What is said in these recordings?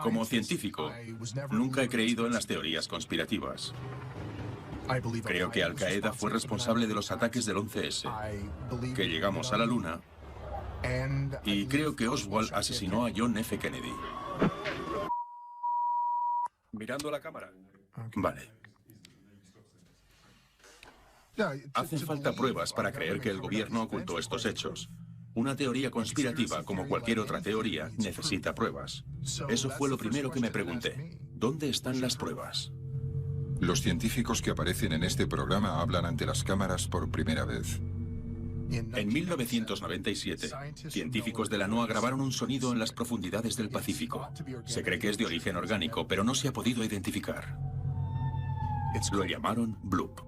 Como científico, nunca he creído en las teorías conspirativas. Creo que Al Qaeda fue responsable de los ataques del 11S, que llegamos a la Luna, y creo que Oswald asesinó a John F. Kennedy. Mirando a la cámara. Vale. Hacen falta pruebas para creer que el gobierno ocultó estos hechos. Una teoría conspirativa, como cualquier otra teoría, necesita pruebas. Eso fue lo primero que me pregunté. ¿Dónde están las pruebas? Los científicos que aparecen en este programa hablan ante las cámaras por primera vez. En 1997, científicos de la NOAA grabaron un sonido en las profundidades del Pacífico. Se cree que es de origen orgánico, pero no se ha podido identificar. Lo llamaron Bloop.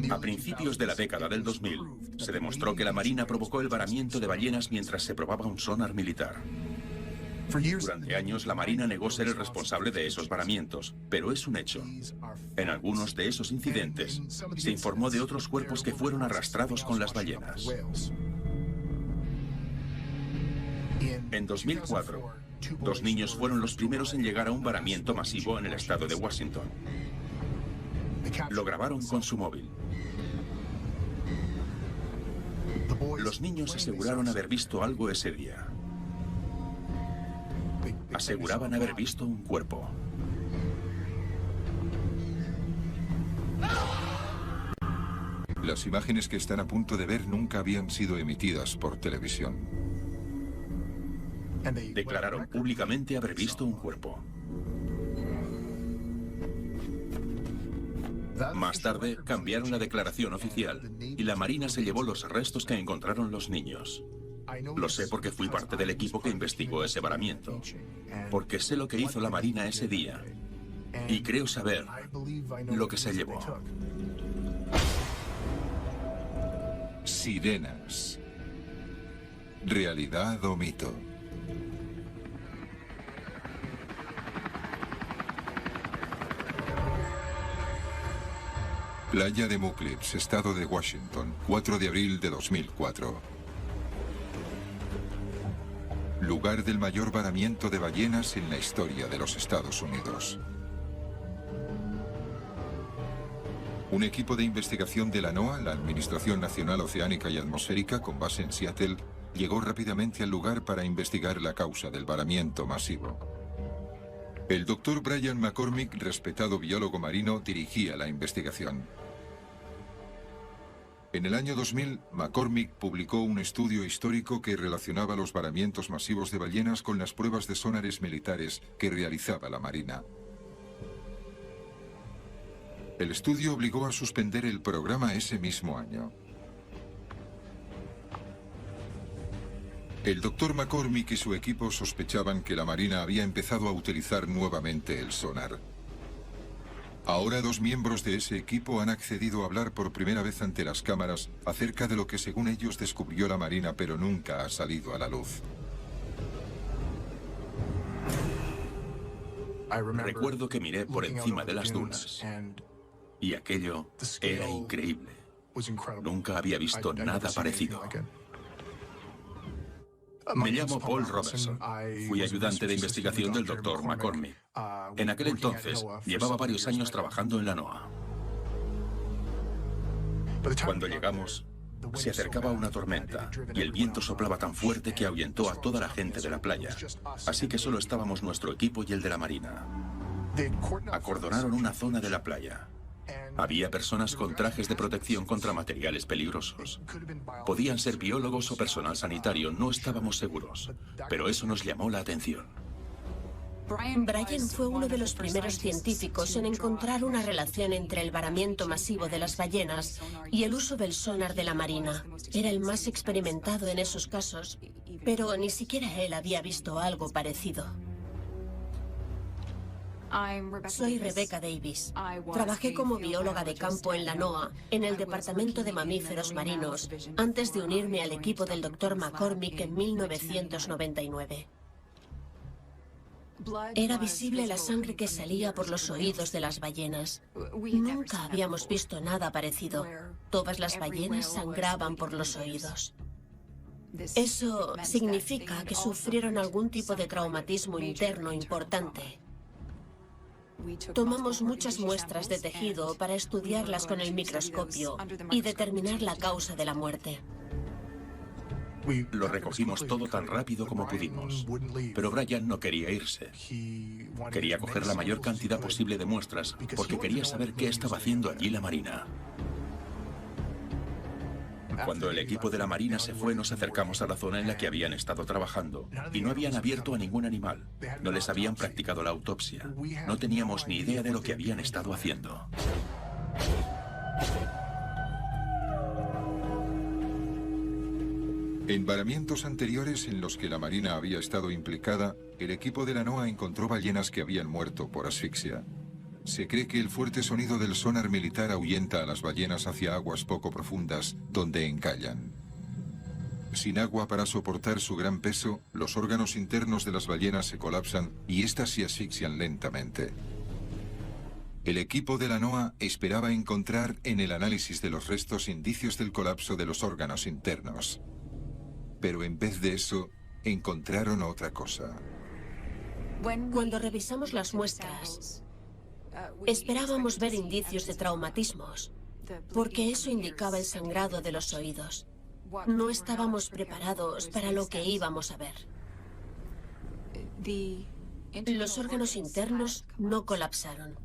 A principios de la década del 2000, se demostró que la Marina provocó el varamiento de ballenas mientras se probaba un sonar militar. Durante años, la Marina negó ser el responsable de esos varamientos, pero es un hecho. En algunos de esos incidentes, se informó de otros cuerpos que fueron arrastrados con las ballenas. En 2004, 2 niños fueron los primeros en llegar a un varamiento masivo en el estado de Washington. Lo grabaron con su móvil. Los niños aseguraron haber visto algo ese día. Aseguraban haber visto un cuerpo. Las imágenes que están a punto de ver nunca habían sido emitidas por televisión. Declararon públicamente haber visto un cuerpo. Más tarde, cambiaron la declaración oficial y la Marina se llevó los restos que encontraron los niños. Lo sé porque fui parte del equipo que investigó ese varamiento. Porque sé lo que hizo la Marina ese día. Y creo saber lo que se llevó. Sirenas. ¿Realidad o mito? Playa de Muclips, estado de Washington, 4 de abril de 2004. Lugar del mayor varamiento de ballenas en la historia de los Estados Unidos. Un equipo de investigación de la NOAA, la Administración Nacional Oceánica y Atmosférica, con base en Seattle, llegó rápidamente al lugar para investigar la causa del varamiento masivo. El doctor Brian McCormick, respetado biólogo marino, dirigía la investigación. En el año 2000, McCormick publicó un estudio histórico que relacionaba los varamientos masivos de ballenas con las pruebas de sonares militares que realizaba la Marina. El estudio obligó a suspender el programa ese mismo año. El doctor McCormick y su equipo sospechaban que la Marina había empezado a utilizar nuevamente el sonar. Ahora 2 miembros de ese equipo han accedido a hablar por primera vez ante las cámaras acerca de lo que según ellos descubrió la Marina, pero nunca ha salido a la luz. Recuerdo que miré por encima de las dunas y aquello era increíble. Nunca había visto nada parecido. Me llamo Paul Robertson. Fui ayudante de investigación del Dr. McCormick. En aquel entonces, llevaba varios años trabajando en la NOAA. Cuando llegamos, se acercaba una tormenta y el viento soplaba tan fuerte que ahuyentó a toda la gente de la playa. Así que solo estábamos nuestro equipo y el de la Marina. Acordonaron una zona de la playa. Había personas con trajes de protección contra materiales peligrosos. Podían ser biólogos o personal sanitario, no estábamos seguros. Pero eso nos llamó la atención. Brian fue uno de los primeros científicos en encontrar una relación entre el varamiento masivo de las ballenas y el uso del sonar de la Marina. Era el más experimentado en esos casos, pero ni siquiera él había visto algo parecido. Soy Rebecca Davis. Trabajé como bióloga de campo en la NOAA, en el Departamento de Mamíferos Marinos, antes de unirme al equipo del Dr. McCormick en 1999. Era visible la sangre que salía por los oídos de las ballenas. Nunca habíamos visto nada parecido. Todas las ballenas sangraban por los oídos. Eso significa que sufrieron algún tipo de traumatismo interno importante. Tomamos muchas muestras de tejido para estudiarlas con el microscopio y determinar la causa de la muerte. Lo recogimos todo tan rápido como pudimos, pero Brian no quería irse. Quería coger la mayor cantidad posible de muestras porque quería saber qué estaba haciendo allí la Marina. Cuando el equipo de la Marina se fue, nos acercamos a la zona en la que habían estado trabajando y no habían abierto a ningún animal. No les habían practicado la autopsia. No teníamos ni idea de lo que habían estado haciendo. En varamientos anteriores en los que la Marina había estado implicada, el equipo de la NOAA encontró ballenas que habían muerto por asfixia. Se cree que el fuerte sonido del sonar militar ahuyenta a las ballenas hacia aguas poco profundas, donde encallan. Sin agua para soportar su gran peso, los órganos internos de las ballenas se colapsan y éstas se asfixian lentamente. El equipo de la NOAA esperaba encontrar en el análisis de los restos indicios del colapso de los órganos internos. Pero en vez de eso, encontraron otra cosa. Cuando revisamos las muestras, esperábamos ver indicios de traumatismos, porque eso indicaba el sangrado de los oídos. No estábamos preparados para lo que íbamos a ver. Los órganos internos no colapsaron.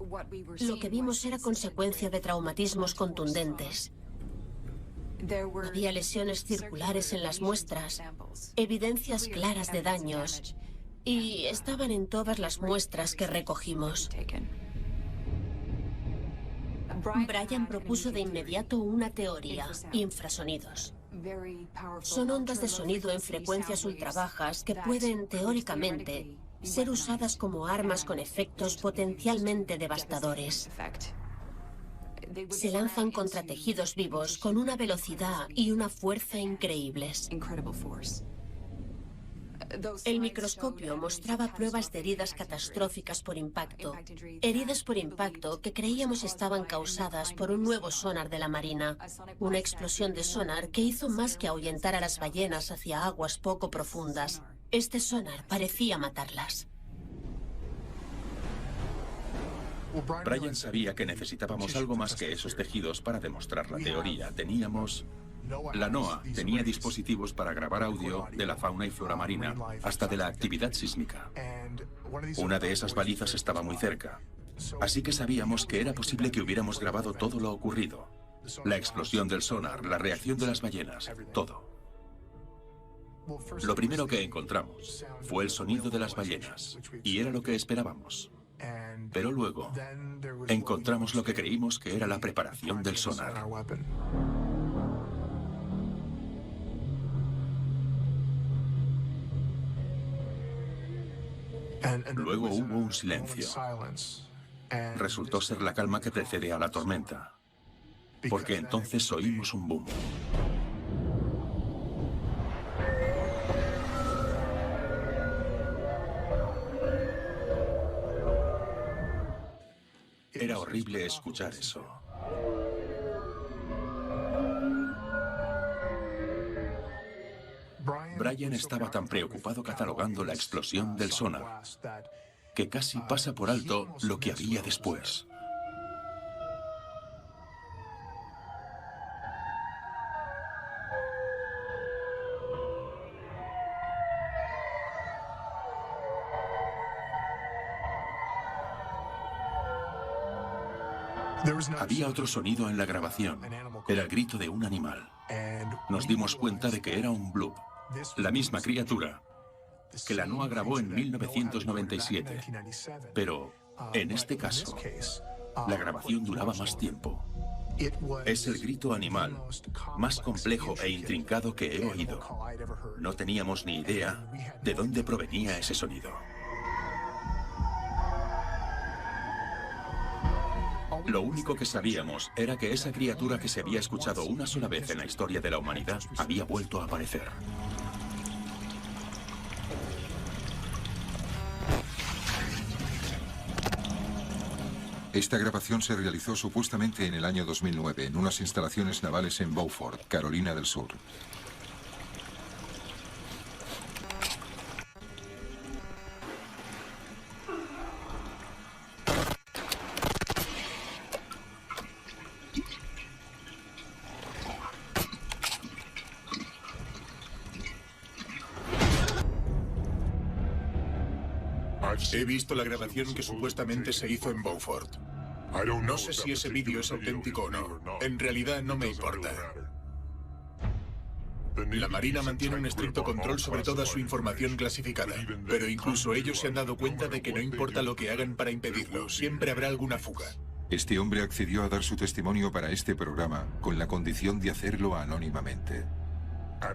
Lo que vimos era consecuencia de traumatismos contundentes. Había lesiones circulares en las muestras, evidencias claras de daños, y estaban en todas las muestras que recogimos. Brian propuso de inmediato una teoría: infrasonidos. Son ondas de sonido en frecuencias ultrabajas que pueden, teóricamente, ser usadas como armas con efectos potencialmente devastadores. Se lanzan contra tejidos vivos con una velocidad y una fuerza increíbles. El microscopio mostraba pruebas de heridas catastróficas por impacto. Heridas por impacto que creíamos estaban causadas por un nuevo sonar de la Marina. Una explosión de sonar que hizo más que ahuyentar a las ballenas hacia aguas poco profundas. Este sonar parecía matarlas. Brian sabía que necesitábamos algo más que esos tejidos para demostrar la teoría. La NOAA tenía dispositivos para grabar audio de la fauna y flora marina, hasta de la actividad sísmica. Una de esas balizas estaba muy cerca, así que sabíamos que era posible que hubiéramos grabado todo lo ocurrido. La explosión del sonar, la reacción de las ballenas, todo. Lo primero que encontramos fue el sonido de las ballenas, y era lo que esperábamos. Pero luego encontramos lo que creímos que era la preparación del sonar. Luego hubo un silencio. Resultó ser la calma que precede a la tormenta, porque entonces oímos un boom. Era horrible escuchar eso. Brian estaba tan preocupado catalogando la explosión del sonar que casi pasa por alto lo que había después. Había otro sonido en la grabación. Era el grito de un animal. Nos dimos cuenta de que era un bloop, la misma criatura que la NOAA grabó en 1997. Pero, en este caso, la grabación duraba más tiempo. Es el grito animal más complejo e intrincado que he oído. No teníamos ni idea de dónde provenía ese sonido. Lo único que sabíamos era que esa criatura que se había escuchado una sola vez en la historia de la humanidad había vuelto a aparecer. Esta grabación se realizó supuestamente en el año 2009 en unas instalaciones navales en Beaufort, Carolina del Sur. He visto la grabación que supuestamente se hizo en Beaufort. No sé si ese vídeo es auténtico o no. En realidad no me importa. La Marina mantiene un estricto control sobre toda su información clasificada, pero incluso ellos se han dado cuenta de que no importa lo que hagan para impedirlo, siempre habrá alguna fuga. Este hombre accedió a dar su testimonio para este programa con la condición de hacerlo anónimamente.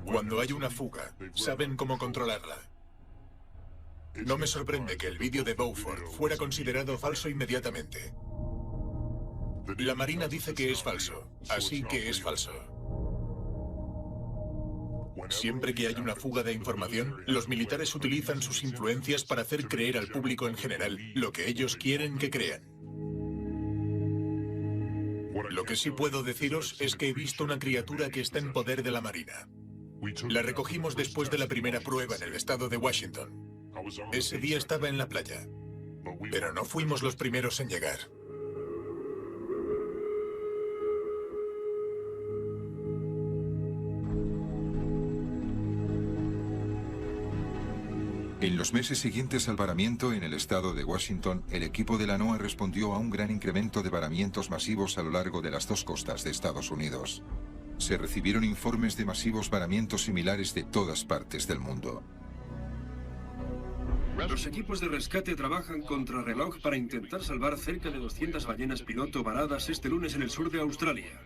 Cuando hay una fuga, saben cómo controlarla. No me sorprende que el vídeo de Beaufort fuera considerado falso inmediatamente. La Marina dice que es falso, así que es falso. Siempre que hay una fuga de información, los militares utilizan sus influencias para hacer creer al público en general lo que ellos quieren que crean. Lo que sí puedo deciros es que he visto una criatura que está en poder de la Marina. La recogimos después de la primera prueba en el estado de Washington. Ese día estaba en la playa, pero no fuimos los primeros en llegar. En los meses siguientes al varamiento en el estado de Washington, el equipo de la NOAA respondió a un gran incremento de varamientos masivos a lo largo de las dos costas de Estados Unidos. Se recibieron informes de masivos varamientos similares de todas partes del mundo. Los equipos de rescate trabajan contrarreloj para intentar salvar cerca de 200 ballenas piloto varadas este lunes en el sur de Australia.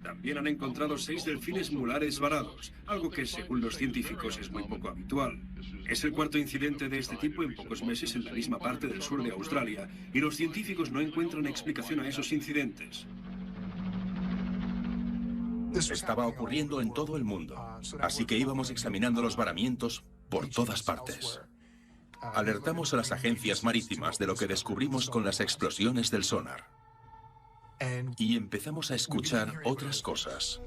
También han encontrado 6 delfines mulares varados, algo que, según los científicos, es muy poco habitual. Es el cuarto incidente de este tipo en pocos meses en la misma parte del sur de Australia, y los científicos no encuentran explicación a esos incidentes. Estaba ocurriendo en todo el mundo, así que íbamos examinando los varamientos por todas partes. Alertamos a las agencias marítimas de lo que descubrimos con las explosiones del sonar. Y empezamos a escuchar otras cosas.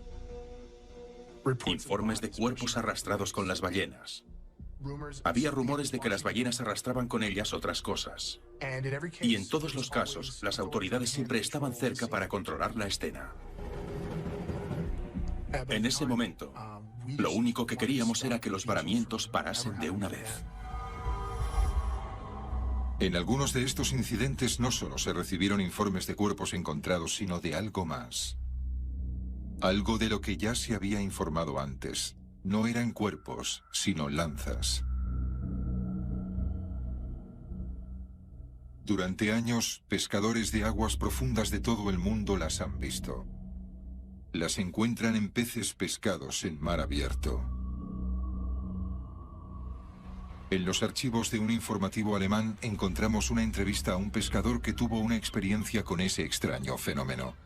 Informes de cuerpos arrastrados con las ballenas. Había rumores de que las ballenas arrastraban con ellas otras cosas. Y en todos los casos, las autoridades siempre estaban cerca para controlar la escena. En ese momento, lo único que queríamos era que los varamientos parasen de una vez. En algunos de estos incidentes no solo se recibieron informes de cuerpos encontrados, sino de algo más. Algo de lo que ya se había informado antes. No eran cuerpos, sino lanzas. Durante años, pescadores de aguas profundas de todo el mundo las han visto. Las encuentran en peces pescados en mar abierto. En los archivos de un informativo alemán encontramos una entrevista a un pescador que tuvo una experiencia con ese extraño fenómeno.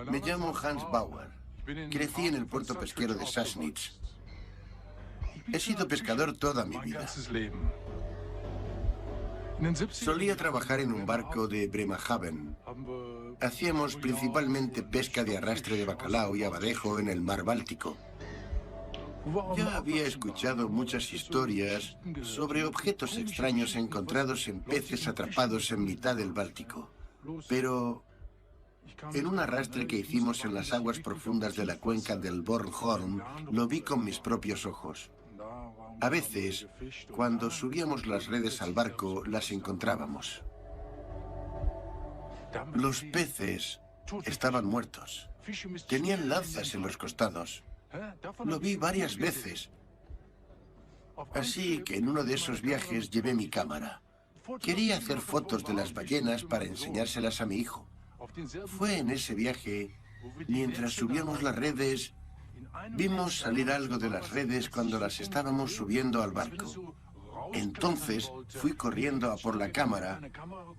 Me llamo Hans Bauer. Crecí en el puerto pesquero de Sassnitz. He sido pescador toda mi vida. Solía trabajar en un barco de Bremerhaven. Hacíamos principalmente pesca de arrastre de bacalao y abadejo en el mar Báltico. Ya había escuchado muchas historias sobre objetos extraños encontrados en peces atrapados en mitad del Báltico. Pero en un arrastre que hicimos en las aguas profundas de la cuenca del Bornholm, lo vi con mis propios ojos. A veces, cuando subíamos las redes al barco, las encontrábamos. Los peces estaban muertos. Tenían lanzas en los costados. Lo vi varias veces. Así que en uno de esos viajes llevé mi cámara. Quería hacer fotos de las ballenas para enseñárselas a mi hijo. Fue en ese viaje, mientras subíamos las redes, vimos salir algo de las redes cuando las estábamos subiendo al barco. Entonces fui corriendo a por la cámara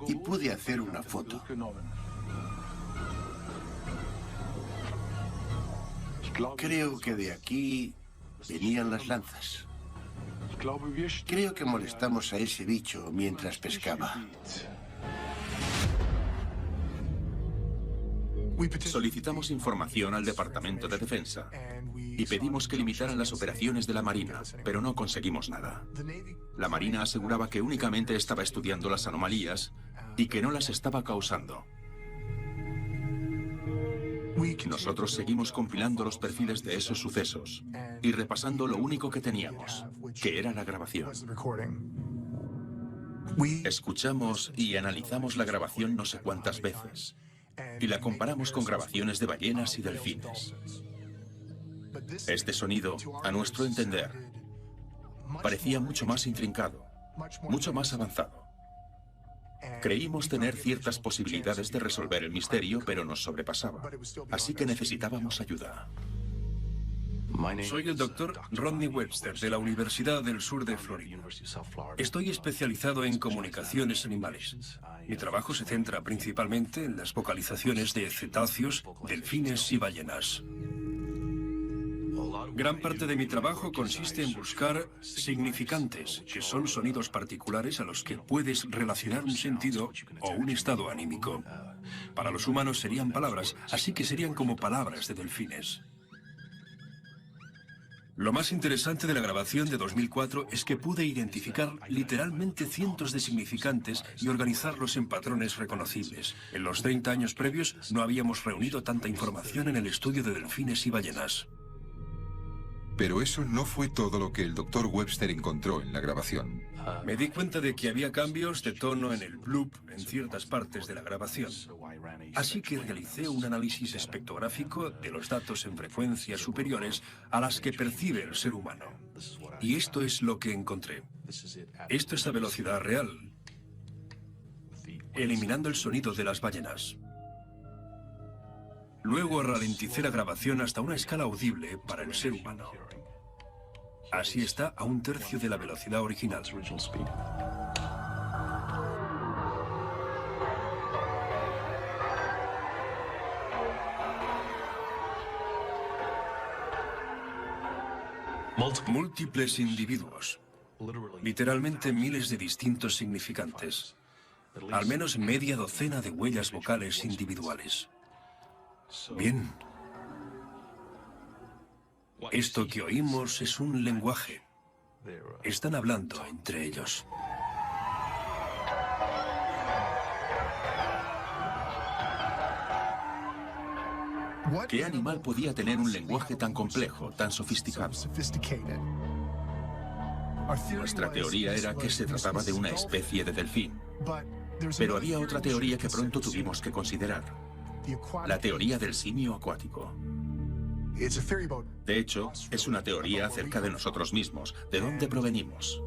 y pude hacer una foto. Creo que de aquí venían las lanzas. Creo que molestamos a ese bicho mientras pescaba. Solicitamos información al Departamento de Defensa y pedimos que limitaran las operaciones de la Marina, pero no conseguimos nada. La Marina aseguraba que únicamente estaba estudiando las anomalías y que no las estaba causando. Nosotros seguimos compilando los perfiles de esos sucesos y repasando lo único que teníamos, que era la grabación. Escuchamos y analizamos la grabación no sé cuántas veces, y la comparamos con grabaciones de ballenas y delfines. Este sonido, a nuestro entender, parecía mucho más intrincado, mucho más avanzado. Creímos tener ciertas posibilidades de resolver el misterio, pero nos sobrepasaba. Así que necesitábamos ayuda. Soy el doctor Rodney Webster de la Universidad del Sur de Florida. Estoy especializado en comunicaciones animales. Mi trabajo se centra principalmente en las vocalizaciones de cetáceos, delfines y ballenas. Gran parte de mi trabajo consiste en buscar significantes, que son sonidos particulares a los que puedes relacionar un sentido o un estado anímico. Para los humanos serían palabras, así que serían como palabras de delfines. Lo más interesante de la grabación de 2004 es que pude identificar literalmente cientos de significantes y organizarlos en patrones reconocibles. En los 30 años previos no habíamos reunido tanta información en el estudio de delfines y ballenas. Pero eso no fue todo lo que el Dr. Webster encontró en la grabación. Me di cuenta de que había cambios de tono en el bloop en ciertas partes de la grabación. Así que realicé un análisis espectrográfico de los datos en frecuencias superiores a las que percibe el ser humano. Y esto es lo que encontré. Esto es a velocidad real, eliminando el sonido de las ballenas. Luego ralenticé la grabación hasta una escala audible para el ser humano. Así está a 1/3 de la velocidad original. Múltiples individuos. Literalmente miles de distintos significantes. Al menos media docena de huellas vocales individuales. Bien. Esto que oímos es un lenguaje. Están hablando entre ellos. ¿Qué animal podía tener un lenguaje tan complejo, tan sofisticado? Nuestra teoría era que se trataba de una especie de delfín. Pero había otra teoría que pronto tuvimos que considerar. La teoría del simio acuático. De hecho, es una teoría acerca de nosotros mismos, de dónde provenimos.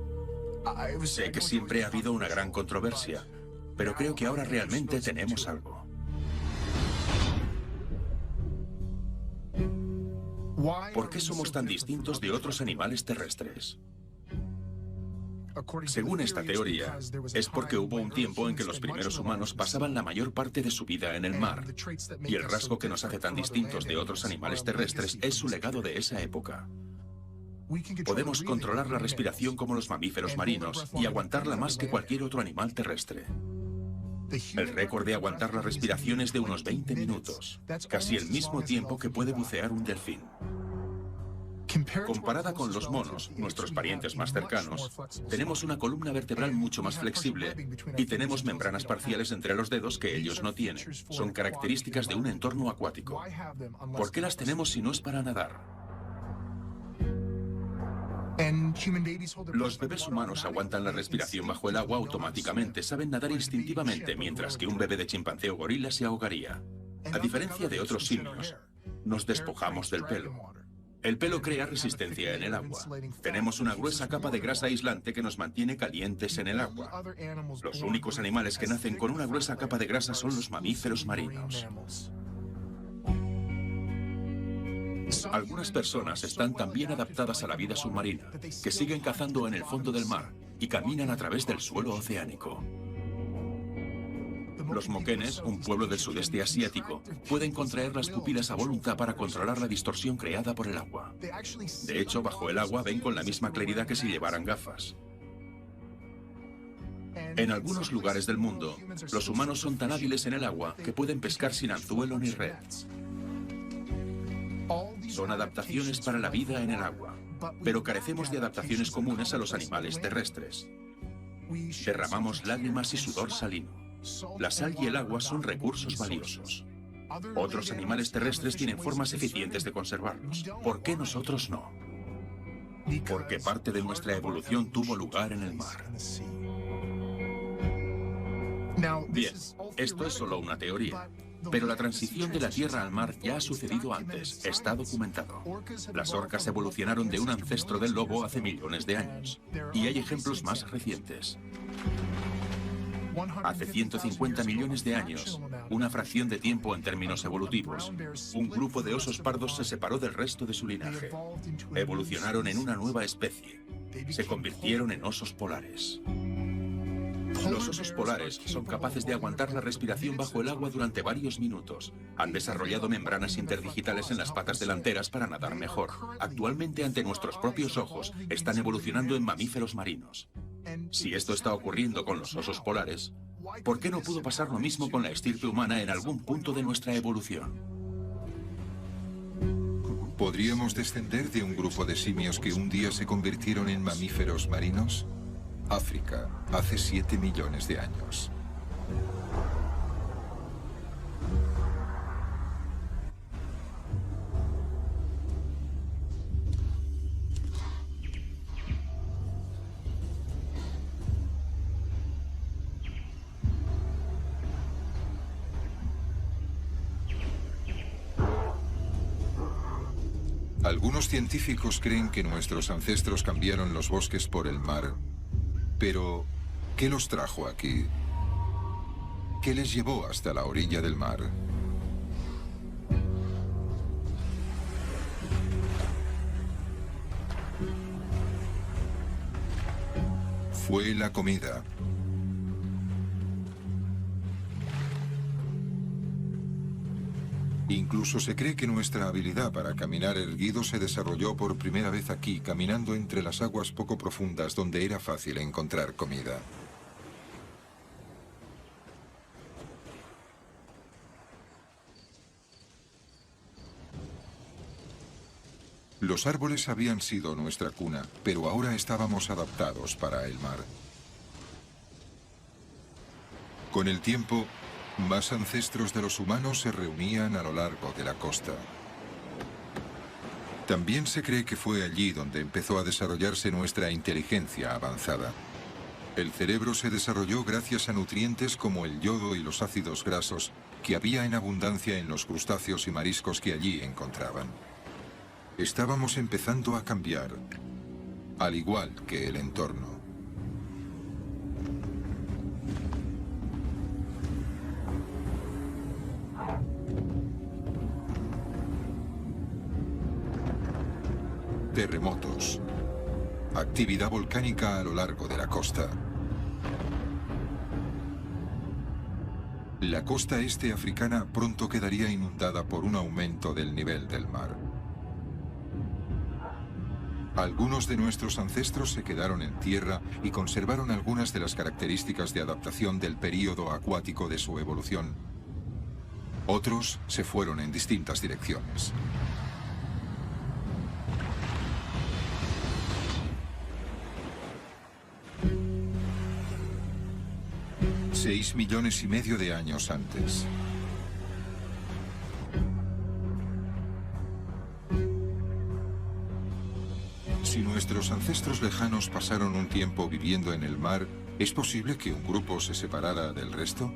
Sé que siempre ha habido una gran controversia, pero creo que ahora realmente tenemos algo. ¿Por qué somos tan distintos de otros animales terrestres? Según esta teoría, es porque hubo un tiempo en que los primeros humanos pasaban la mayor parte de su vida en el mar, y el rasgo que nos hace tan distintos de otros animales terrestres es su legado de esa época. Podemos controlar la respiración como los mamíferos marinos y aguantarla más que cualquier otro animal terrestre. El récord de aguantar la respiración es de unos 20 minutos, casi el mismo tiempo que puede bucear un delfín. Comparada con los monos, nuestros parientes más cercanos, tenemos una columna vertebral mucho más flexible y tenemos membranas parciales entre los dedos que ellos no tienen. Son características de un entorno acuático. ¿Por qué las tenemos si no es para nadar? Los bebés humanos aguantan la respiración bajo el agua automáticamente, saben nadar instintivamente, mientras que un bebé de chimpancé o gorila se ahogaría. A diferencia de otros simios, nos despojamos del pelo. El pelo crea resistencia en el agua. Tenemos una gruesa capa de grasa aislante que nos mantiene calientes en el agua. Los únicos animales que nacen con una gruesa capa de grasa son los mamíferos marinos. Algunas personas están tan bien adaptadas a la vida submarina que siguen cazando en el fondo del mar y caminan a través del suelo oceánico. Los moquenes, un pueblo del sudeste asiático, pueden contraer las pupilas a voluntad para controlar la distorsión creada por el agua. De hecho, bajo el agua ven con la misma claridad que si llevaran gafas. En algunos lugares del mundo, los humanos son tan hábiles en el agua que pueden pescar sin anzuelo ni red. Son adaptaciones para la vida en el agua, pero carecemos de adaptaciones comunes a los animales terrestres. Derramamos lágrimas y sudor salino. La sal y el agua son recursos valiosos. Otros animales terrestres tienen formas eficientes de conservarlos. ¿Por qué nosotros no? porque parte de nuestra evolución tuvo lugar en el mar. Bien, esto es solo una teoría, pero la transición de la tierra al mar ya ha sucedido antes, está documentado. Las orcas evolucionaron de un ancestro del lobo hace millones de años, y hay ejemplos más recientes. Hace 150 millones de años, una fracción de tiempo en términos evolutivos, un grupo de osos pardos se separó del resto de su linaje. Evolucionaron en una nueva especie. Se convirtieron en osos polares. Los osos polares son capaces de aguantar la respiración bajo el agua durante varios minutos. Han desarrollado membranas interdigitales en las patas delanteras para nadar mejor. Actualmente, ante nuestros propios ojos, están evolucionando en mamíferos marinos. Si esto está ocurriendo con los osos polares, ¿por qué no pudo pasar lo mismo con la estirpe humana en algún punto de nuestra evolución? ¿Podríamos descender de un grupo de simios que un día se convirtieron en mamíferos marinos? África, hace 7 millones de años. Algunos científicos creen que nuestros ancestros cambiaron los bosques por el mar. Pero, ¿qué los trajo aquí? ¿Qué les llevó hasta la orilla del mar? Fue la comida. Incluso se cree que nuestra habilidad para caminar erguido se desarrolló por primera vez aquí, caminando entre las aguas poco profundas donde era fácil encontrar comida. Los árboles habían sido nuestra cuna, pero ahora estábamos adaptados para el mar. Con el tiempo, más ancestros de los humanos se reunían a lo largo de la costa. También se cree que fue allí donde empezó a desarrollarse nuestra inteligencia avanzada. El cerebro se desarrolló gracias a nutrientes como el yodo y los ácidos grasos que había en abundancia en los crustáceos y mariscos que allí encontraban. Estábamos empezando a cambiar, al igual que el entorno. Terremotos. Actividad volcánica a lo largo de la costa. La costa este africana pronto quedaría inundada por un aumento del nivel del mar. Algunos de nuestros ancestros se quedaron en tierra y conservaron algunas de las características de adaptación del período acuático de su evolución. Otros se fueron en distintas direcciones. $6,5 millones de años antes. Si nuestros ancestros lejanos pasaron un tiempo viviendo en el mar, ¿es posible que un grupo se separara del resto?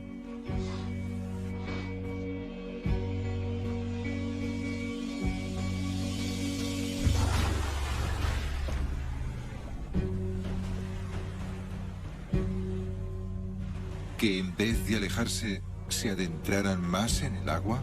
¿Que en vez de alejarse, se adentraran más en el agua?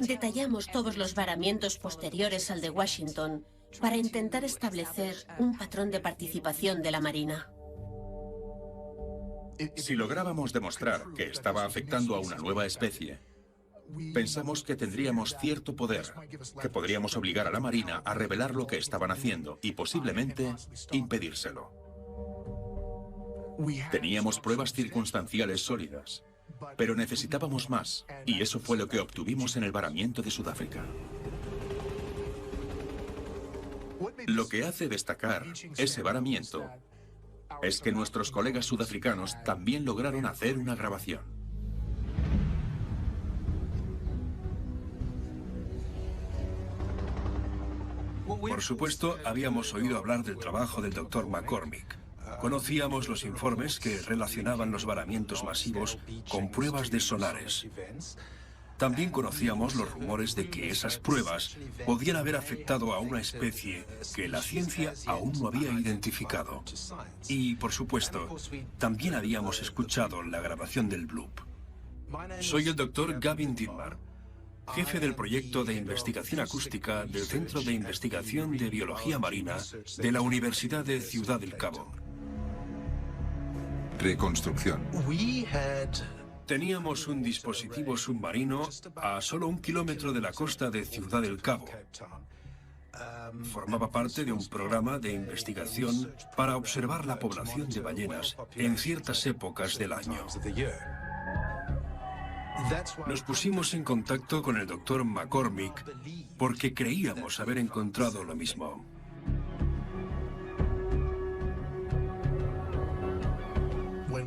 Detallamos todos los varamientos posteriores al de Washington para intentar establecer un patrón de participación de la Marina. Si lográbamos demostrar que estaba afectando a una nueva especie, pensamos que tendríamos cierto poder, que podríamos obligar a la Marina a revelar lo que estaban haciendo y posiblemente impedírselo. Teníamos pruebas circunstanciales sólidas, pero necesitábamos más, y eso fue lo que obtuvimos en el varamiento de Sudáfrica. Lo que hace destacar ese varamiento es que nuestros colegas sudafricanos también lograron hacer una grabación. Por supuesto, habíamos oído hablar del trabajo del Dr. McCormick. Conocíamos los informes que relacionaban los varamientos masivos con pruebas de sonares. También conocíamos los rumores de que esas pruebas podían haber afectado a una especie que la ciencia aún no había identificado. Y, por supuesto, también habíamos escuchado la grabación del bloop. Soy el Dr. Gavin Dittmar, jefe del proyecto de investigación acústica del Centro de Investigación de Biología Marina de la Universidad de Ciudad del Cabo. Reconstrucción. Teníamos un dispositivo submarino a solo 1 kilómetro de la costa de Ciudad del Cabo. Formaba parte de un programa de investigación para observar la población de ballenas en ciertas épocas del año. Nos pusimos en contacto con el Dr. McCormick porque creíamos haber encontrado lo mismo.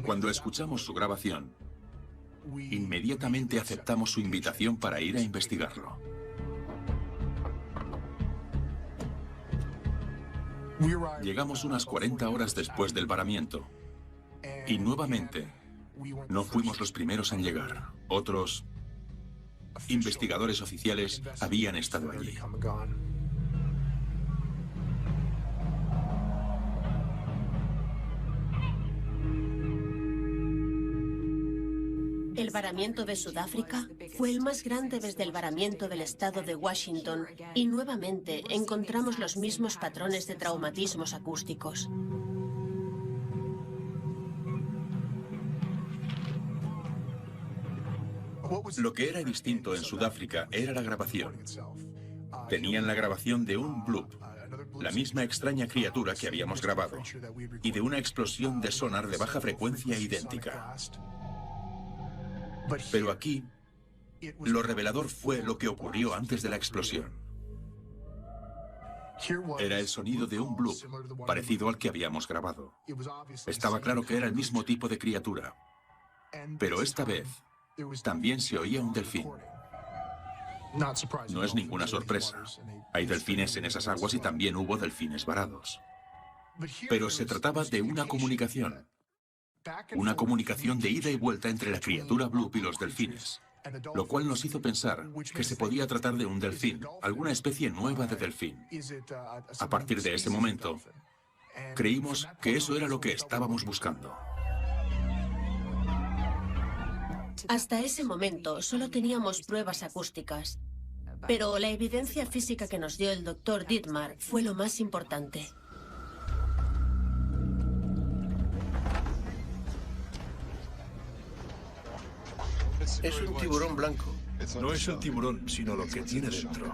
Cuando escuchamos su grabación, inmediatamente aceptamos su invitación para ir a investigarlo. Llegamos unas 40 horas después del varamiento y nuevamente no fuimos los primeros en llegar. Otros investigadores oficiales habían estado allí. El varamiento de Sudáfrica fue el más grande desde el varamiento del estado de Washington y nuevamente encontramos los mismos patrones de traumatismos acústicos. Lo que era distinto en Sudáfrica era la grabación. Tenían la grabación de un bloop, la misma extraña criatura que habíamos grabado, y de una explosión de sonar de baja frecuencia idéntica. Pero aquí, lo revelador fue lo que ocurrió antes de la explosión. Era el sonido de un bloop, parecido al que habíamos grabado. Estaba claro que era el mismo tipo de criatura, pero esta vez también se oía un delfín. No es ninguna sorpresa. Hay delfines en esas aguas y también hubo delfines varados. Pero se trataba de una comunicación. Una comunicación de ida y vuelta entre la criatura bloop y los delfines, lo cual nos hizo pensar que se podía tratar de un delfín, alguna especie nueva de delfín. A partir de ese momento, creímos que eso era lo que estábamos buscando. Hasta ese momento solo teníamos pruebas acústicas, pero la evidencia física que nos dio el Dr. Dittmar fue lo más importante. Es un tiburón blanco. No es el tiburón, sino lo que tiene dentro.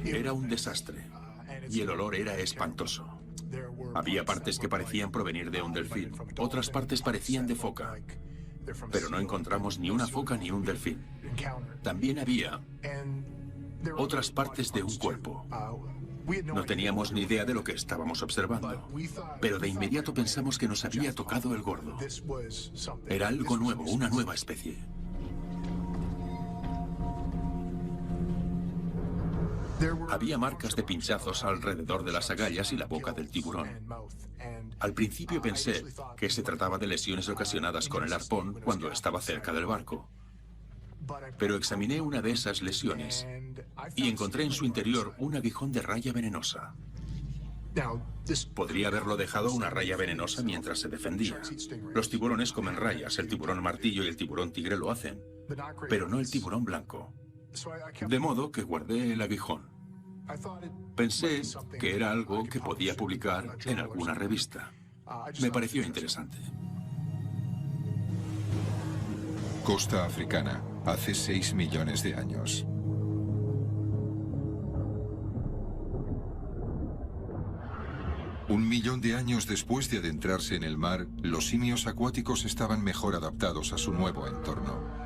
Era un desastre, y el olor era espantoso. Había partes que parecían provenir de un delfín, otras partes parecían de foca, pero no encontramos ni una foca ni un delfín. También había otras partes de un cuerpo. No teníamos ni idea de lo que estábamos observando, pero de inmediato pensamos que nos había tocado el gordo. Era algo nuevo, una nueva especie. Había marcas de pinchazos alrededor de las agallas y la boca del tiburón. Al principio pensé que se trataba de lesiones ocasionadas con el arpón cuando estaba cerca del barco. Pero examiné una de esas lesiones y encontré en su interior un aguijón de raya venenosa. Podría haberlo dejado una raya venenosa mientras se defendía. Los tiburones comen rayas, el tiburón martillo y el tiburón tigre lo hacen, pero no el tiburón blanco. De modo que guardé el aguijón. Pensé que era algo que podía publicar en alguna revista. Me pareció interesante. Costa africana, hace 6 millones de años. Un millón de años después de adentrarse en el mar, los simios acuáticos estaban mejor adaptados a su nuevo entorno.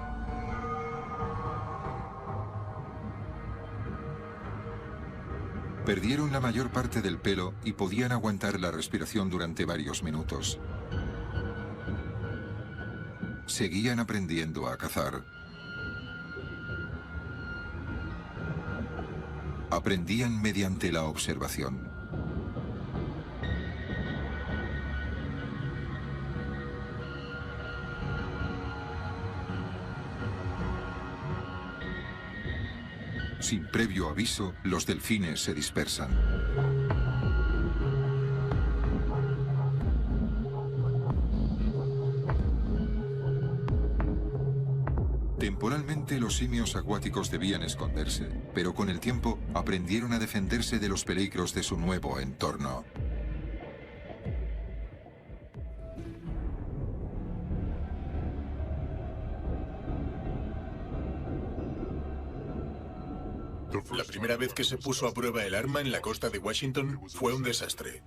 Perdieron la mayor parte del pelo y podían aguantar la respiración durante varios minutos. Seguían aprendiendo a cazar. Aprendían mediante la observación. Sin previo aviso, los delfines se dispersan. Temporalmente los simios acuáticos debían esconderse, pero con el tiempo aprendieron a defenderse de los peligros de su nuevo entorno. La primera vez que se puso a prueba el arma en la costa de Washington fue un desastre.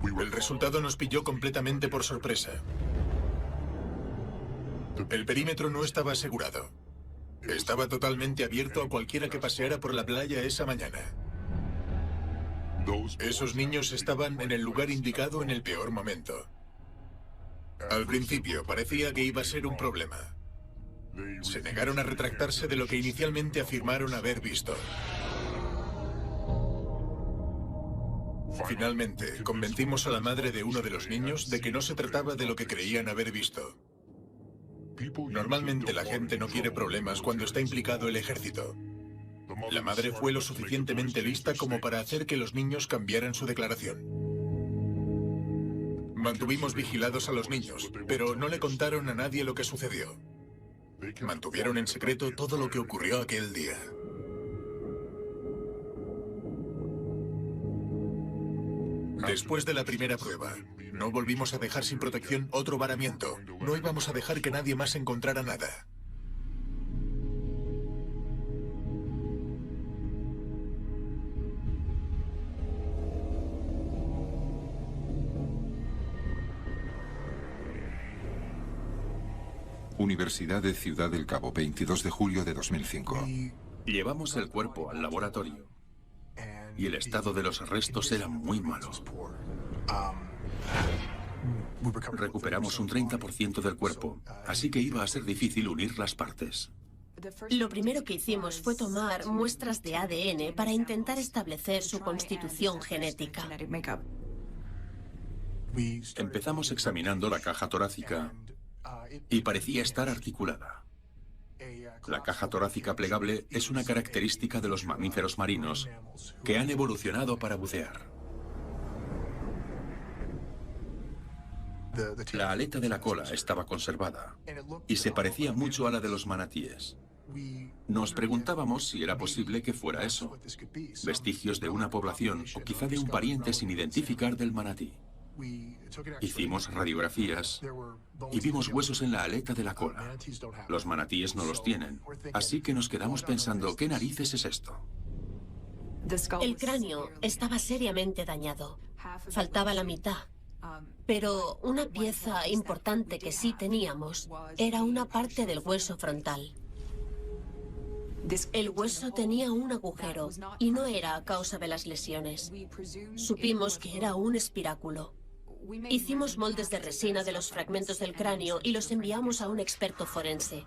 El resultado nos pilló completamente por sorpresa. El perímetro no estaba asegurado. Estaba totalmente abierto a cualquiera que paseara por la playa esa mañana. Esos niños estaban en el lugar indicado en el peor momento. Al principio parecía que iba a ser un problema. Se negaron a retractarse de lo que inicialmente afirmaron haber visto. Finalmente, convencimos a la madre de uno de los niños de que no se trataba de lo que creían haber visto. Normalmente la gente no quiere problemas cuando está implicado el ejército. La madre fue lo suficientemente lista como para hacer que los niños cambiaran su declaración. Mantuvimos vigilados a los niños, pero no le contaron a nadie lo que sucedió. Mantuvieron en secreto todo lo que ocurrió aquel día. Después de la primera prueba, no volvimos a dejar sin protección otro varamiento. No íbamos a dejar que nadie más encontrara nada. Universidad de Ciudad del Cabo, 22 de julio de 2005. Llevamos el cuerpo al laboratorio y el estado de los restos era muy malo. Recuperamos un 30% del cuerpo, así que iba a ser difícil unir las partes. Lo primero que hicimos fue tomar muestras de ADN para intentar establecer su constitución genética. Empezamos examinando la caja torácica y parecía estar articulada. La caja torácica plegable es una característica de los mamíferos marinos que han evolucionado para bucear. La aleta de la cola estaba conservada y se parecía mucho a la de los manatíes. Nos preguntábamos si era posible que fuera eso, vestigios de una población o quizá de un pariente sin identificar del manatí. Hicimos radiografías y vimos huesos en la aleta de la cola. Los manatíes no los tienen, así que nos quedamos pensando, ¿qué narices es esto? El cráneo estaba seriamente dañado. Faltaba la mitad. Pero una pieza importante que sí teníamos era una parte del hueso frontal. El hueso tenía un agujero y no era a causa de las lesiones. Supimos que era un espiráculo. Hicimos moldes de resina de los fragmentos del cráneo y los enviamos a un experto forense.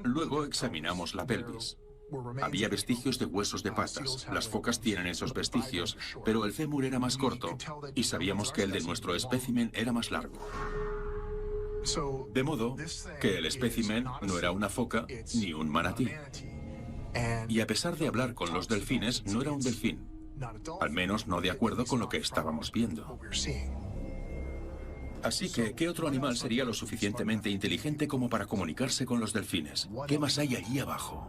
Luego examinamos la pelvis. Había vestigios de huesos de patas. Las focas tienen esos vestigios, pero el fémur era más corto y sabíamos que el de nuestro espécimen era más largo. De modo que el espécimen no era una foca ni un manatí. Y a pesar de hablar con los delfines, no era un delfín. Al menos no de acuerdo con lo que estábamos viendo. Así que, ¿qué otro animal sería lo suficientemente inteligente como para comunicarse con los delfines? ¿Qué más hay allí abajo?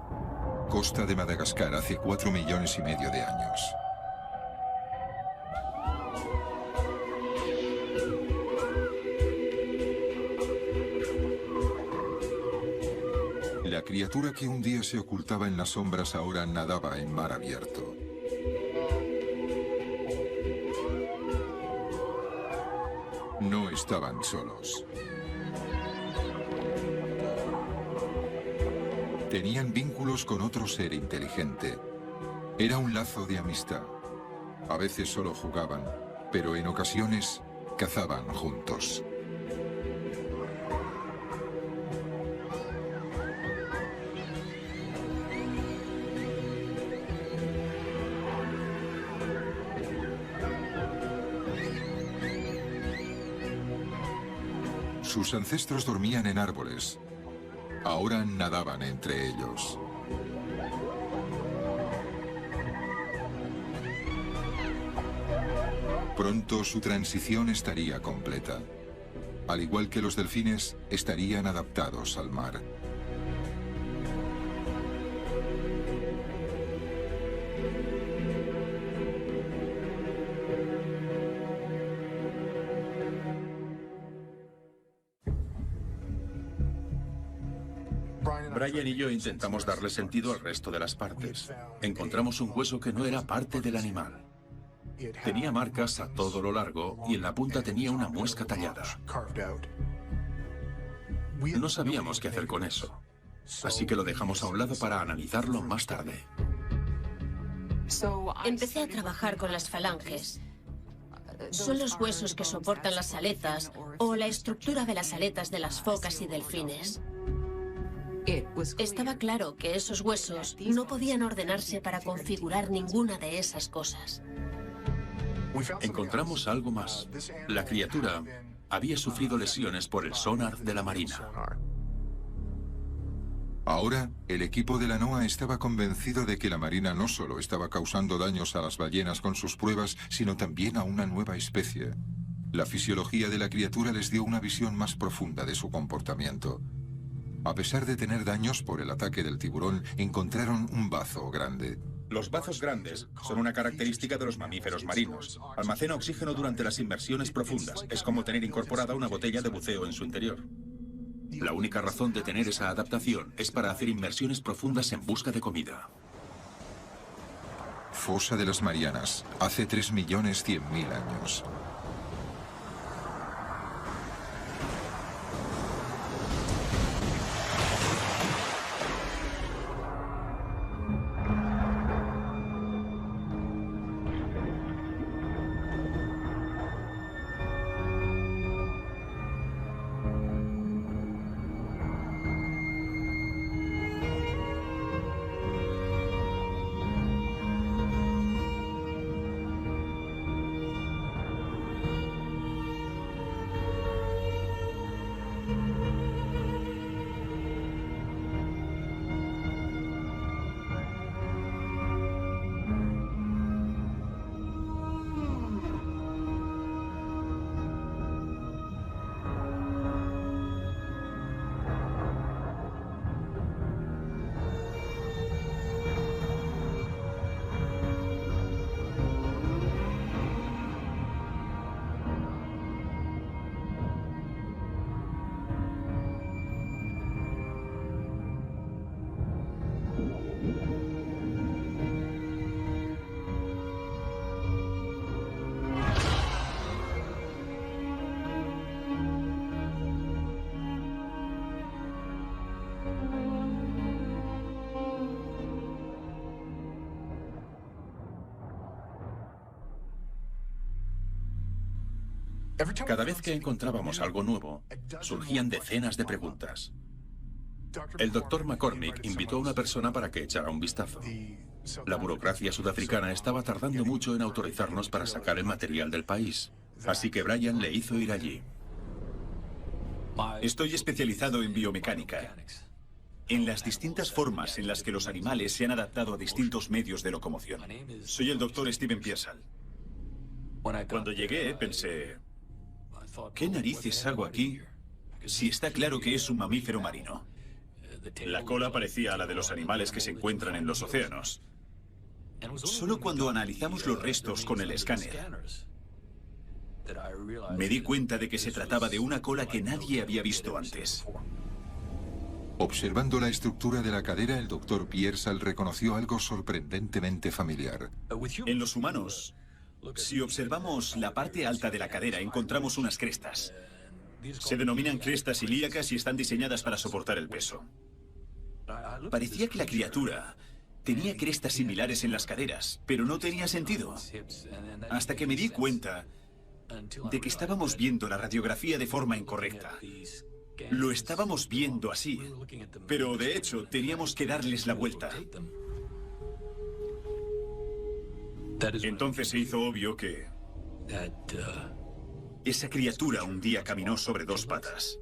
Costa de Madagascar hace 4,5 millones de años. La criatura que un día se ocultaba en las sombras ahora nadaba en mar abierto. No estaban solos. Tenían vínculos con otro ser inteligente. Era un lazo de amistad. A veces solo jugaban, pero en ocasiones cazaban juntos. Sus ancestros dormían en árboles. Ahora nadaban entre ellos. Pronto su transición estaría completa. Al igual que los delfines, estarían adaptados al mar. Brian y yo intentamos darle sentido al resto de las partes. Encontramos un hueso que no era parte del animal. Tenía marcas a todo lo largo y en la punta tenía una muesca tallada. No sabíamos qué hacer con eso, así que lo dejamos a un lado para analizarlo más tarde. Empecé a trabajar con las falanges. Son los huesos que soportan las aletas o la estructura de las aletas de las focas y delfines. Estaba claro que esos huesos no podían ordenarse para configurar ninguna de esas cosas. Encontramos algo más. La criatura había sufrido lesiones por el sonar de la Marina. Ahora, el equipo de la NOAA estaba convencido de que la Marina no solo estaba causando daños a las ballenas con sus pruebas, sino también a una nueva especie. La fisiología de la criatura les dio una visión más profunda de su comportamiento. A pesar de tener daños por el ataque del tiburón, encontraron un bazo grande. Los bazos grandes son una característica de los mamíferos marinos. Almacena oxígeno durante las inmersiones profundas. Es como tener incorporada una botella de buceo en su interior. La única razón de tener esa adaptación es para hacer inmersiones profundas en busca de comida. Fosa de las Marianas, hace 3.100.000 años. Cada vez que encontrábamos algo nuevo, surgían decenas de preguntas. El Dr. McCormick invitó a una persona para que echara un vistazo. La burocracia sudafricana estaba tardando mucho en autorizarnos para sacar el material del país, así que Brian le hizo ir allí. Estoy especializado en biomecánica, en las distintas formas en las que los animales se han adaptado a distintos medios de locomoción. Soy el Dr. Steven Pearsall. Cuando llegué pensé, ¿qué narices hago aquí si está claro que es un mamífero marino? La cola parecía a la de los animales que se encuentran en los océanos. Solo cuando analizamos los restos con el escáner, me di cuenta de que se trataba de una cola que nadie había visto antes. Observando la estructura de la cadera, el Dr. Pearsall reconoció algo sorprendentemente familiar. En los humanos, si observamos la parte alta de la cadera, encontramos unas crestas. Se denominan crestas ilíacas y están diseñadas para soportar el peso. Parecía que la criatura tenía crestas similares en las caderas, pero no tenía sentido. Hasta que me di cuenta de que estábamos viendo la radiografía de forma incorrecta. Lo estábamos viendo así, pero de hecho teníamos que darles la vuelta. Entonces se hizo obvio que esa criatura un día caminó sobre dos patas.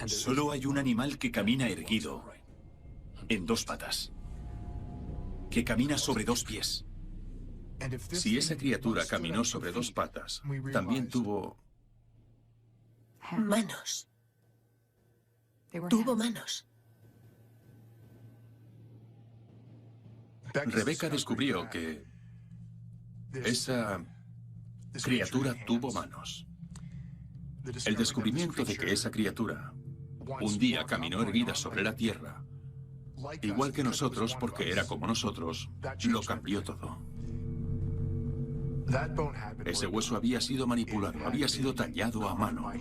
Solo hay un animal que camina erguido, en dos patas, que camina sobre dos pies. Si esa criatura caminó sobre dos patas, también tuvo... Manos. Tuvo manos. Rebeca descubrió que esa criatura tuvo manos. El descubrimiento de que esa criatura un día caminó erguida sobre la tierra, igual que nosotros, porque era como nosotros, lo cambió todo. Ese hueso había sido manipulado, había sido tallado a mano.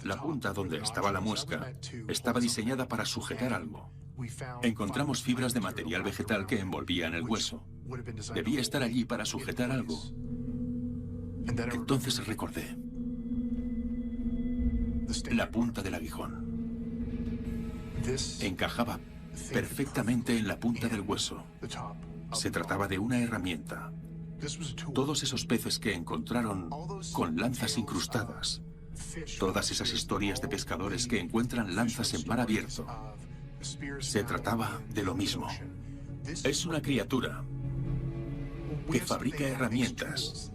La punta donde estaba la muesca estaba diseñada para sujetar algo. Encontramos fibras de material vegetal que envolvían el hueso. Debía estar allí para sujetar algo. Entonces recordé la punta del aguijón. Encajaba perfectamente en la punta del hueso. Se trataba de una herramienta. Todos esos peces que encontraron con lanzas incrustadas, todas esas historias de pescadores que encuentran lanzas en mar abierto, se trataba de lo mismo. Es una criatura que fabrica herramientas.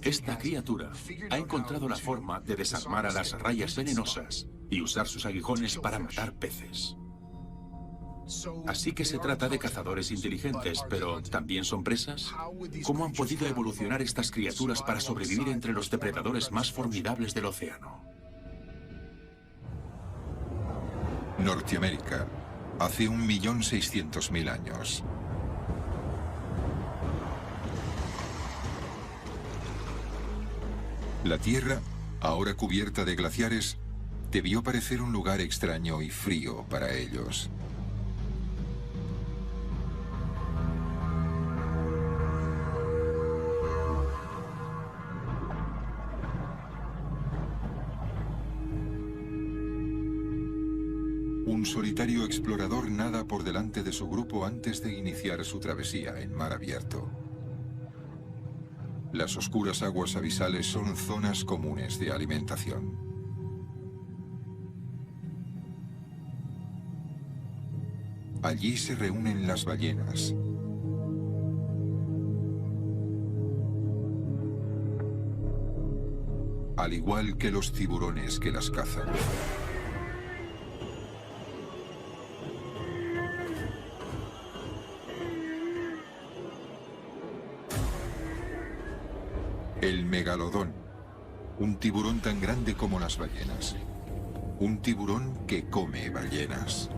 Esta criatura ha encontrado la forma de desarmar a las rayas venenosas y usar sus aguijones para matar peces. Así que se trata de cazadores inteligentes, pero ¿también son presas? ¿Cómo han podido evolucionar estas criaturas para sobrevivir entre los depredadores más formidables del océano? Norteamérica, hace 1.600.000 años. La Tierra, ahora cubierta de glaciares, debió parecer un lugar extraño y frío para ellos. Un solitario explorador nada por delante de su grupo antes de iniciar su travesía en mar abierto. Las oscuras aguas abisales son zonas comunes de alimentación. Allí se reúnen las ballenas. Al igual que los tiburones que las cazan. El megalodón, un tiburón tan grande como las ballenas. Un tiburón que come ballenas.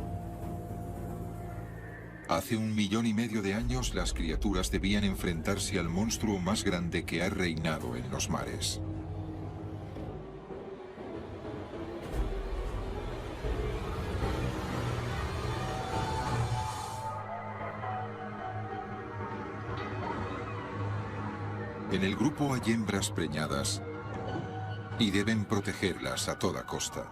Hace 1,5 millones de años las criaturas debían enfrentarse al monstruo más grande que ha reinado en los mares. En el grupo hay hembras preñadas y deben protegerlas a toda costa.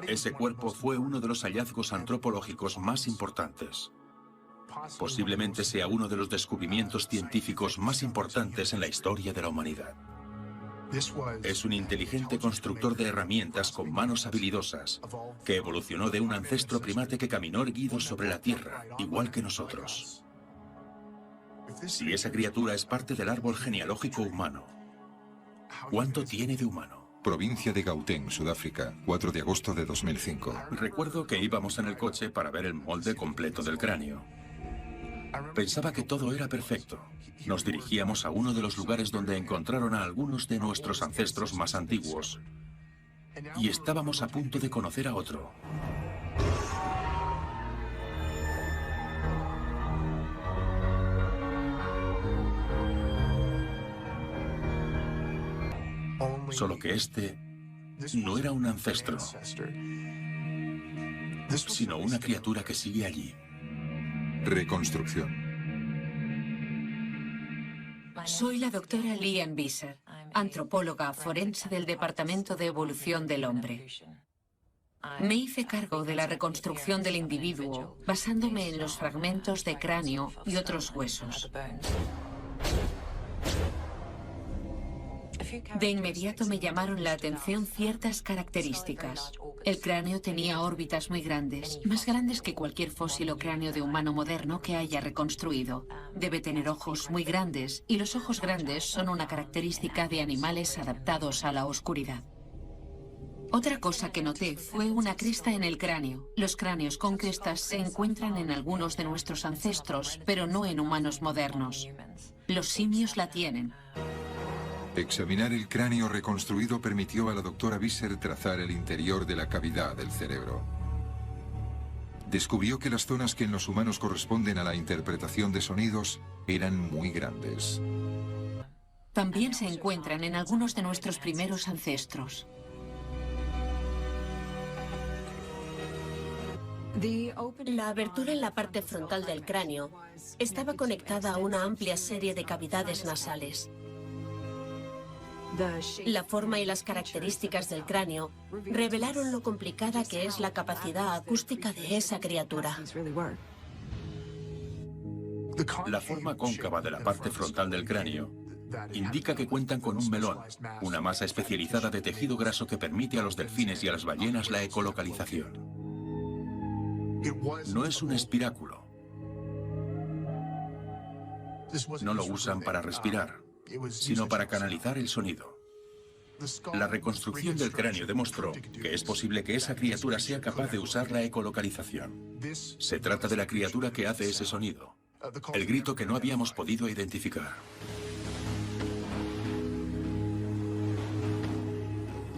Ese cuerpo fue uno de los hallazgos antropológicos más importantes. Posiblemente sea uno de los descubrimientos científicos más importantes en la historia de la humanidad. Es un inteligente constructor de herramientas con manos habilidosas que evolucionó de un ancestro primate que caminó erguido sobre la tierra, igual que nosotros. Si esa criatura es parte del árbol genealógico humano, ¿cuánto tiene de humano? Provincia de Gauteng, Sudáfrica, 4 de agosto de 2005. Recuerdo que íbamos en el coche para ver el molde completo del cráneo. Pensaba que todo era perfecto. Nos dirigíamos a uno de los lugares donde encontraron a algunos de nuestros ancestros más antiguos. Y estábamos a punto de conocer a otro. Solo que este no era un ancestro, sino una criatura que sigue allí. Reconstrucción. Soy la doctora Lian Visser, antropóloga forense del Departamento de Evolución del Hombre. Me hice cargo de la reconstrucción del individuo basándome en los fragmentos de cráneo y otros huesos. De inmediato me llamaron la atención ciertas características. El cráneo tenía órbitas muy grandes, más grandes que cualquier fósil o cráneo de humano moderno que haya reconstruido. Debe tener ojos muy grandes, y los ojos grandes son una característica de animales adaptados a la oscuridad. Otra cosa que noté fue una cresta en el cráneo. Los cráneos con crestas se encuentran en algunos de nuestros ancestros, pero no en humanos modernos. Los simios la tienen. Examinar el cráneo reconstruido permitió a la doctora Visser trazar el interior de la cavidad del cerebro. Descubrió que las zonas que en los humanos corresponden a la interpretación de sonidos eran muy grandes. También se encuentran en algunos de nuestros primeros ancestros. La abertura en la parte frontal del cráneo estaba conectada a una amplia serie de cavidades nasales. La forma y las características del cráneo revelaron lo complicada que es la capacidad acústica de esa criatura. La forma cóncava de la parte frontal del cráneo indica que cuentan con un melón, una masa especializada de tejido graso que permite a los delfines y a las ballenas la ecolocalización. No es un espiráculo. No lo usan para respirar, sino para canalizar el sonido. La reconstrucción del cráneo demostró que es posible que esa criatura sea capaz de usar la ecolocalización. Se trata de la criatura que hace ese sonido, el grito que no habíamos podido identificar.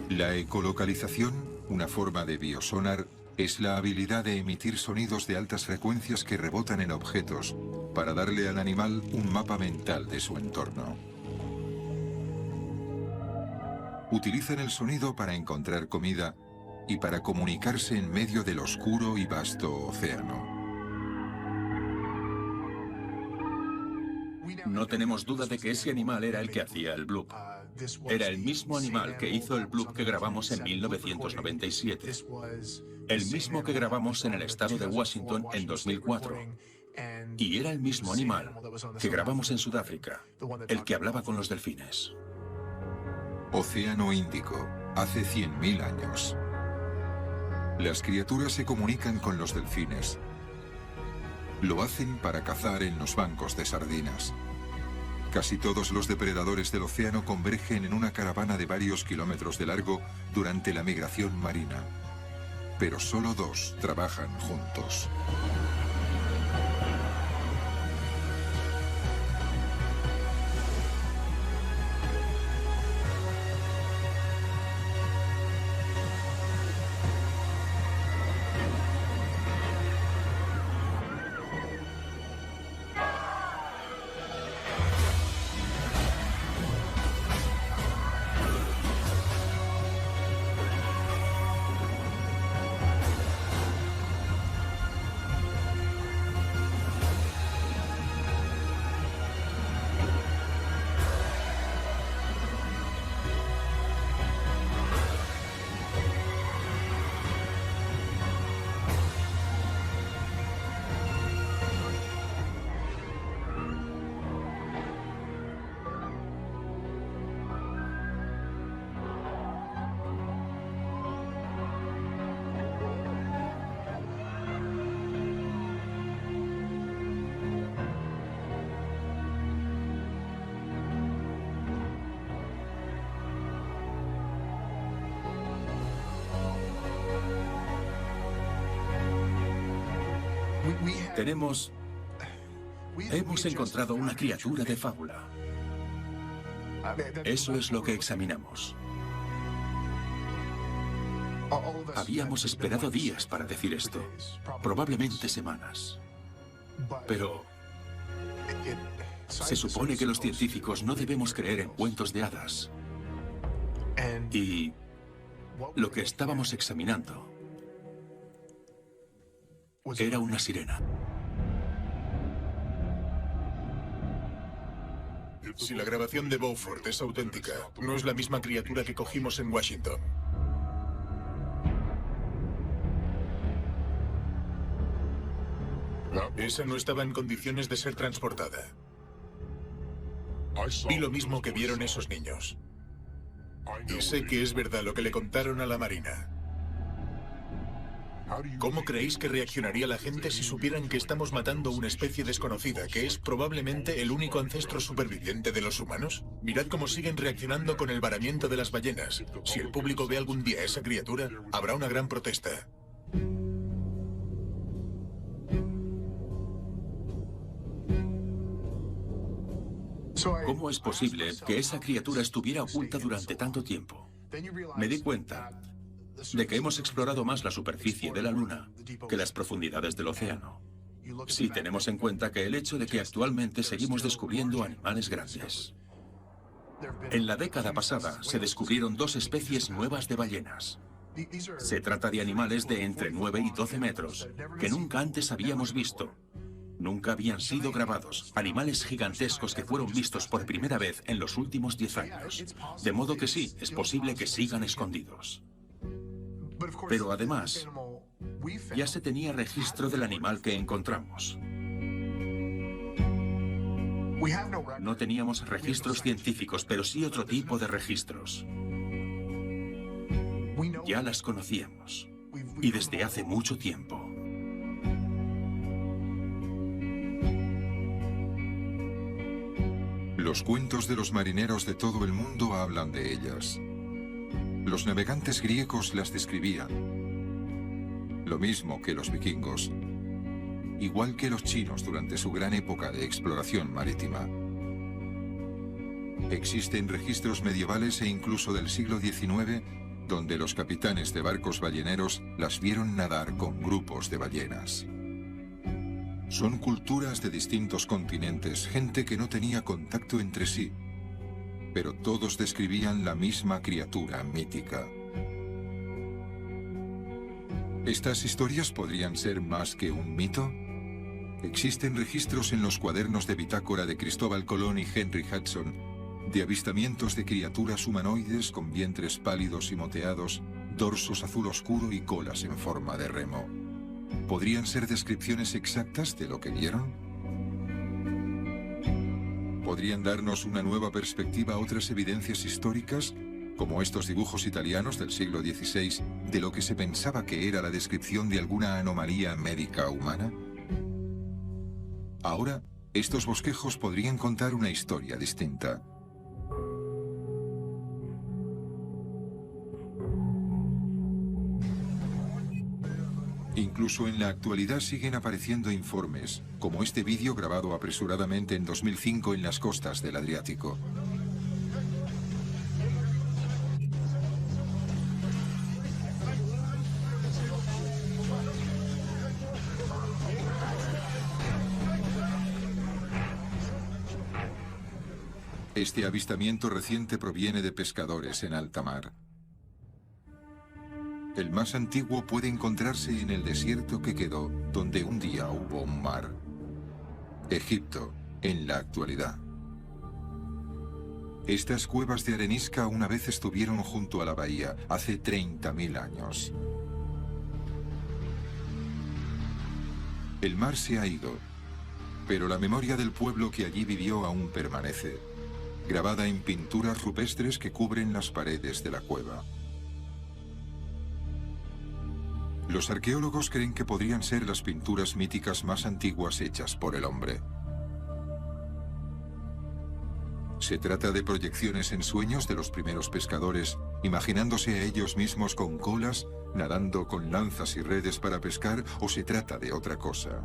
La ecolocalización, una forma de biosonar, es la habilidad de emitir sonidos de altas frecuencias que rebotan en objetos para darle al animal un mapa mental de su entorno. Utilizan el sonido para encontrar comida y para comunicarse en medio del oscuro y vasto océano. No tenemos duda de que ese animal era el que hacía el bloop. Era el mismo animal que hizo el bloop que grabamos en 1997. El mismo que grabamos en el estado de Washington en 2004. Y era el mismo animal que grabamos en Sudáfrica, el que hablaba con los delfines. Océano Índico, hace 100.000 años. Las criaturas se comunican con los delfines. Lo hacen para cazar en los bancos de sardinas. Casi todos los depredadores del océano convergen en una caravana de varios kilómetros de largo durante la migración marina. Pero solo 2 trabajan juntos. Hemos encontrado una criatura de fábula. Eso es lo que examinamos. Habíamos esperado días para decir esto, probablemente semanas. Pero se supone que los científicos no debemos creer en cuentos de hadas. Y lo que estábamos examinando era una sirena. Si la grabación de Beaufort es auténtica, no es la misma criatura que cogimos en Washington. Esa no estaba en condiciones de ser transportada. Vi lo mismo que vieron esos niños. Y sé que es verdad lo que le contaron a la Marina. ¿Cómo creéis que reaccionaría la gente si supieran que estamos matando una especie desconocida, que es probablemente el único ancestro superviviente de los humanos? Mirad cómo siguen reaccionando con el varamiento de las ballenas. Si el público ve algún día a esa criatura, habrá una gran protesta. ¿Cómo es posible que esa criatura estuviera oculta durante tanto tiempo? Me di cuenta de que hemos explorado más la superficie de la Luna que las profundidades del océano. Si tenemos en cuenta que el hecho de que actualmente seguimos descubriendo animales grandes. En la década pasada se descubrieron 2 especies nuevas de ballenas. Se trata de animales de entre 9 y 12 metros, que nunca antes habíamos visto. Nunca habían sido grabados. Animales gigantescos que fueron vistos por primera vez en los últimos 10 años. De modo que sí, es posible que sigan escondidos. Pero además, ya se tenía registro del animal que encontramos. No teníamos registros científicos, pero sí otro tipo de registros. Ya las conocíamos. Y desde hace mucho tiempo. Los cuentos de los marineros de todo el mundo hablan de ellas. Los navegantes griegos las describían. Lo mismo que los vikingos. Igual que los chinos durante su gran época de exploración marítima. Existen registros medievales e incluso del siglo XIX donde los capitanes de barcos balleneros las vieron nadar con grupos de ballenas. Son culturas de distintos continentes, gente que no tenía contacto entre sí, pero todos describían la misma criatura mítica. ¿Estas historias podrían ser más que un mito? Existen registros en los cuadernos de bitácora de Cristóbal Colón y Henry Hudson de avistamientos de criaturas humanoides con vientres pálidos y moteados, dorsos azul oscuro y colas en forma de remo. ¿Podrían ser descripciones exactas de lo que vieron? ¿Podrían darnos una nueva perspectiva a otras evidencias históricas, como estos dibujos italianos del siglo XVI, de lo que se pensaba que era la descripción de alguna anomalía médica humana? Ahora, estos bosquejos podrían contar una historia distinta. Incluso en la actualidad siguen apareciendo informes, como este vídeo grabado apresuradamente en 2005 en las costas del Adriático. Este avistamiento reciente proviene de pescadores en alta mar. El más antiguo puede encontrarse en el desierto que quedó donde un día hubo un mar. Egipto, en la actualidad. Estas cuevas de arenisca una vez estuvieron junto a la bahía, hace 30.000 años. El mar se ha ido, pero la memoria del pueblo que allí vivió aún permanece, grabada en pinturas rupestres que cubren las paredes de la cueva. Los arqueólogos creen que podrían ser las pinturas míticas más antiguas hechas por el hombre. Se trata de proyecciones en sueños de los primeros pescadores, imaginándose a ellos mismos con colas, nadando con lanzas y redes para pescar, o se trata de otra cosa.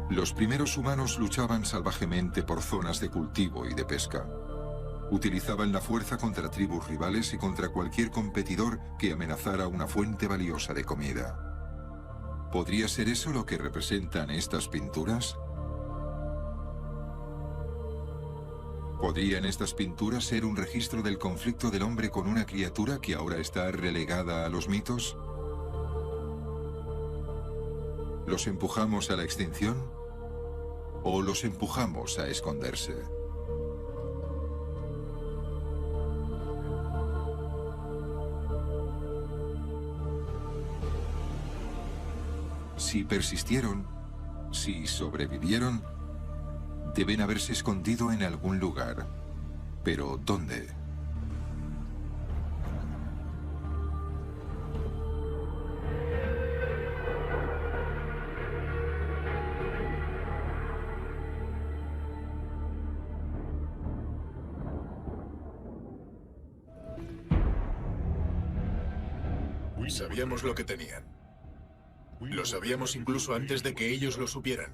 Los primeros humanos luchaban salvajemente por zonas de cultivo y de pesca. Utilizaban la fuerza contra tribus rivales y contra cualquier competidor que amenazara una fuente valiosa de comida. ¿Podría ser eso lo que representan estas pinturas? ¿Podrían estas pinturas ser un registro del conflicto del hombre con una criatura que ahora está relegada a los mitos? ¿Los empujamos a la extinción? ¿O los empujamos a esconderse? Si persistieron, si sobrevivieron, deben haberse escondido en algún lugar. ¿Pero dónde? Sabíamos lo que tenían. Lo sabíamos incluso antes de que ellos lo supieran.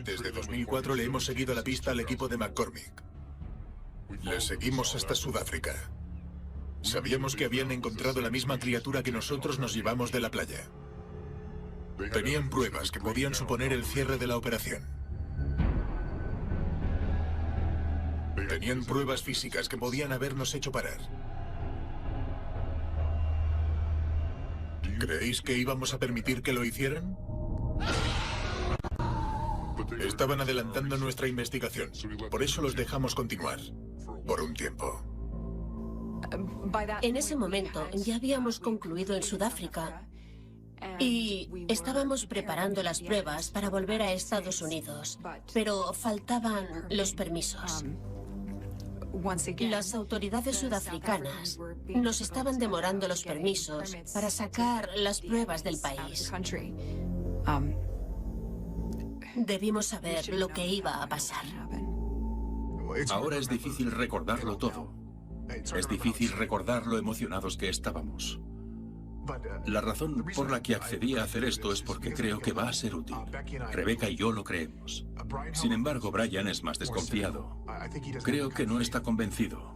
Desde 2004 le hemos seguido la pista al equipo de McCormick. Les seguimos hasta Sudáfrica. Sabíamos que habían encontrado la misma criatura que nosotros nos llevamos de la playa. Tenían pruebas que podían suponer el cierre de la operación. Tenían pruebas físicas que podían habernos hecho parar. ¿Creéis que íbamos a permitir que lo hicieran? Estaban adelantando nuestra investigación. Por eso los dejamos continuar. Por un tiempo. En ese momento ya habíamos concluido en Sudáfrica y estábamos preparando las pruebas para volver a Estados Unidos, pero faltaban los permisos. Las autoridades sudafricanas nos estaban demorando los permisos para sacar las pruebas del país. Debimos saber lo que iba a pasar. Ahora es difícil recordarlo todo. Es difícil recordar lo emocionados que estábamos. La razón por la que accedí a hacer esto es porque creo que va a ser útil. Rebecca y yo lo creemos. Sin embargo, Brian es más desconfiado. Creo que no está convencido.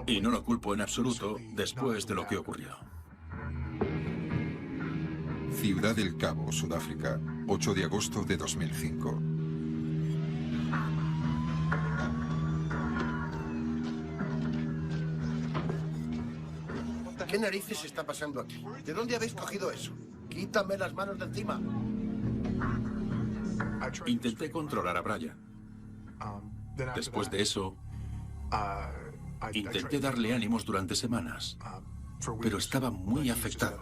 Y no lo culpo en absoluto después de lo que ocurrió. Ciudad del Cabo, Sudáfrica, 8 de agosto de 2005. ¿Qué narices está pasando aquí? ¿De dónde habéis cogido eso? Quítame las manos de encima. Intenté controlar a Brian. Después de eso, intenté darle ánimos durante semanas, pero estaba muy afectado.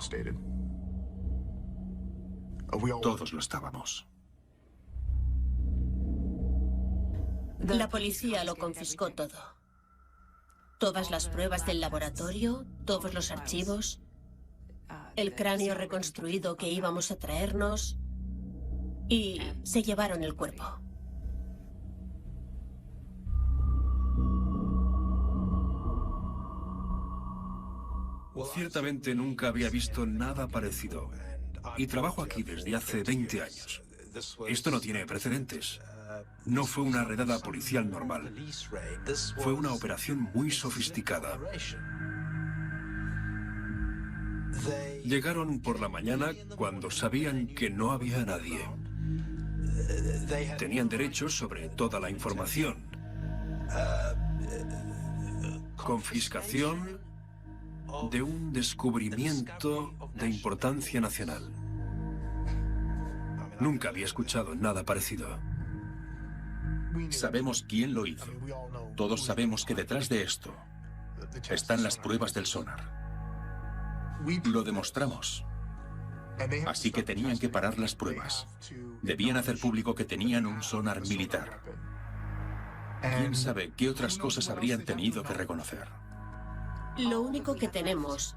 Todos lo estábamos. La policía lo confiscó todo. Todas las pruebas del laboratorio, todos los archivos, el cráneo reconstruido que íbamos a traernos y se llevaron el cuerpo. Ciertamente nunca había visto nada parecido. Y trabajo aquí desde hace 20 años. Esto no tiene precedentes. No fue una redada policial normal. Fue una operación muy sofisticada. Llegaron por la mañana cuando sabían que no había nadie. Tenían derechos sobre toda la información. Confiscación de un descubrimiento de importancia nacional. Nunca había escuchado nada parecido. Sabemos quién lo hizo. Todos sabemos que detrás de esto están las pruebas del sonar. Lo demostramos. Así que tenían que parar las pruebas. Debían hacer público que tenían un sonar militar. ¿Quién sabe qué otras cosas habrían tenido que reconocer? Lo único que tenemos,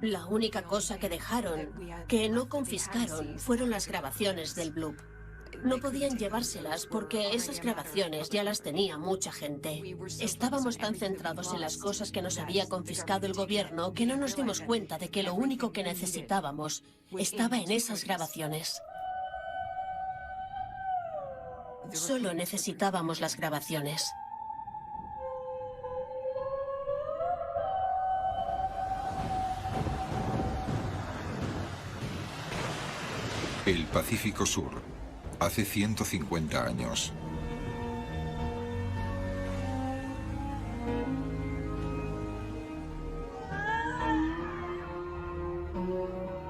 la única cosa que dejaron, que no confiscaron, fueron las grabaciones del Bloop. No podían llevárselas porque esas grabaciones ya las tenía mucha gente. Estábamos tan centrados en las cosas que nos había confiscado el gobierno que no nos dimos cuenta de que lo único que necesitábamos estaba en esas grabaciones. Solo necesitábamos las grabaciones. El Pacífico Sur, hace 150 años.